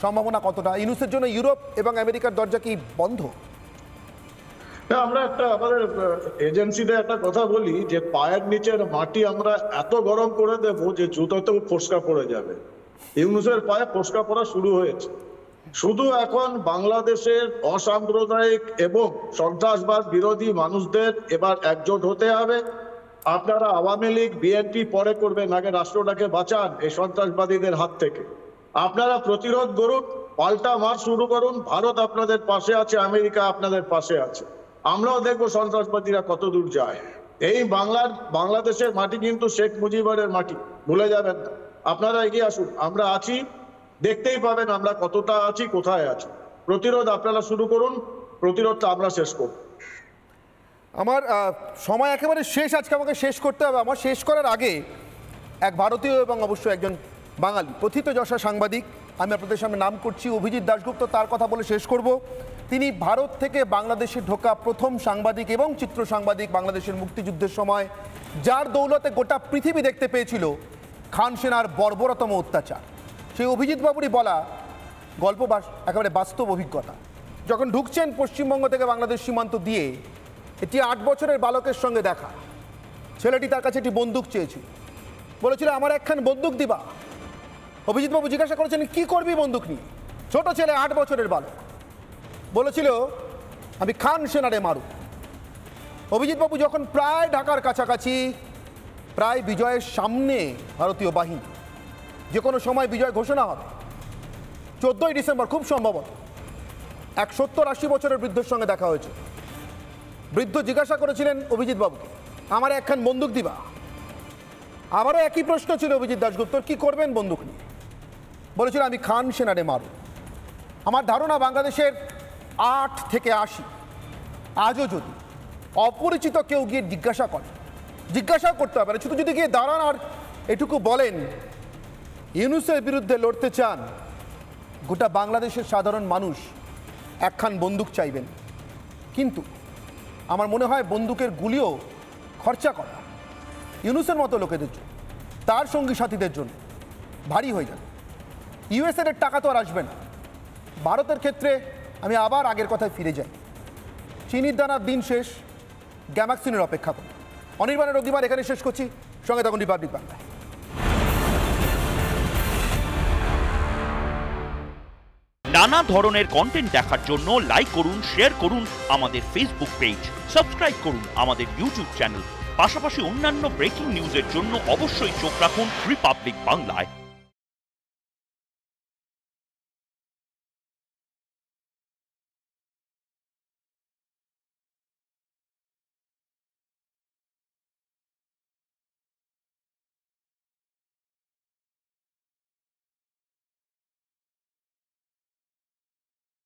সম্ভাবনা কতটা? ইউনুসের জন্য ইউরোপ এবং আমেরিকার দরজা কি বন্ধ? আমরা আমাদের এজেন্সিতে একটা কথা বলি যে পায়ের নিচের মাটি আমরা এত গরম করে দেব যে জুতোতেও ফোসকা পড়ে যাবে। ইউনুসের পায়ে ফোসকা পড়া শুরু হয়েছে। শুধু এখন বাংলাদেশের অসাম্প্রদায়িক এবং সন্ত্রাসবাদ বিরোধী মানুষদের এবার একজোট হতে হবে। আপনারা আওয়ামী লীগ, বিএনপি পরে করবেন, আগে রাষ্ট্রটাকে বাঁচান এই সন্ত্রাসবাদীদের হাত থেকে। আপনারা প্রতিরোধ করুন, পাল্টা মার্চ শুরু করুন। ভারত আপনাদের পাশে আছে, আমেরিকা আপনাদের পাশে আছে। আমরাও দেখবো সন্ত্রাসবাদীরা কত দূর যায়। এই বাংলাদেশের মাটি কিন্তু শেখ মুজিবের মাটি, ভুলে যাবেন না। আপনারা এগিয়ে আসুন, আমরা আছি, দেখতেই পাবেন আমরা কতটা আছি, কোথায় আছি। প্রতিরোধ আপনারা শুরু করুন, প্রতিরোধটা আমরা শেষ করব। আমার সময় একেবারে শেষ, আজকে আমাকে শেষ করতে হবে। আমার শেষ করার আগে এক ভারতীয় এবং অবশ্যই একজন বাঙালি প্রথিতযশা সাংবাদিক, আমি আপনাদের সামনে নাম করছি অভিজিৎ দাশগুপ্ত, তার কথা বলে শেষ করব। তিনি ভারত থেকে বাংলাদেশে ঢোকা প্রথম সাংবাদিক এবং চিত্র সাংবাদিক বাংলাদেশের মুক্তিযুদ্ধের সময়, যার দৌলতে গোটা পৃথিবী দেখতে পেয়েছিল খান সেনার বর্বরতম অত্যাচার। সেই অভিজিৎ বাবুরই বলা গল্প, একেবারে বাস্তব অভিজ্ঞতা। যখন ঢুকছেন পশ্চিমবঙ্গ থেকে বাংলাদেশ সীমান্ত দিয়ে, এটি 8 বছরের বালকের সঙ্গে দেখা। ছেলেটি তার কাছে একটি বন্দুক চেয়েছিল, বলেছিল আমার একখান বন্দুক দিবা। অভিজিৎ বাবু জিজ্ঞাসা করেছেন কি করবি বন্দুক নিয়ে? ছোট ছেলে 8 বছরের বালক বলেছিল আমি খান সেনারে মারু। অভিজিৎ বাবু যখন প্রায় ঢাকার কাছাকাছি, প্রায় বিজয়ের সামনে ভারতীয় বাহিনী, যে কোনো সময় বিজয় ঘোষণা হবে, 14ই ডিসেম্বর খুব সম্ভবত, এক 70-80 বছরের বৃদ্ধের সঙ্গে দেখা হয়েছে। বৃদ্ধ জিজ্ঞাসা করেছিলেন অভিজিৎ বাবুকে আমার একখান বন্দুক দিবা। আমারও একই প্রশ্ন ছিল অভিজিৎ দাশগুপ্তর, কি করবেন বন্দুক নিয়ে? বলেছিল আমি খান সেনারে মারু। আমার ধারণা বাংলাদেশের 8 থেকে 80 আজও যদি অপরিচিত কেউ গিয়ে জিজ্ঞাসা করতে হবে না, শুধু যদি গিয়ে দাঁড়ান আর এটুকু বলেন ইউনূসের বিরুদ্ধে লড়তে চান, গোটা বাংলাদেশের সাধারণ মানুষ একখান বন্দুক চাইবেন। কিন্তু আমার মনে হয় বন্দুকের গুলিও খরচা করা ইউনূসের মতো লোকেদের জন্য, তার সঙ্গী সাথীদের জন্য ভারী হয়ে যাবে। ইউএসএর টাকা তো আর আসবে না। ভারতের ক্ষেত্রে আমি আবার আগের কথায় ফিরে যাই, চিনির দানার দিন শেষ, গ্যামাক্সিনের অপেক্ষা করি। অনির্বাণের অগ্নিবার এখানে শেষ করছি। সঙ্গে থাকুন রিপাবলিক বাংলায়। নানা ধরনের কন্টেন্ট দেখার জন্য লাইক করুন, শেয়ার করুন আমাদের ফেসবুক পেজ, সাবস্ক্রাইব করুন আমাদের ইউটিউব চ্যানেল। পাশাপাশি অন্যান্য ব্রেকিং নিউজের জন্য অবশ্যই চোখ রাখুন রিপাবলিক বাংলায়।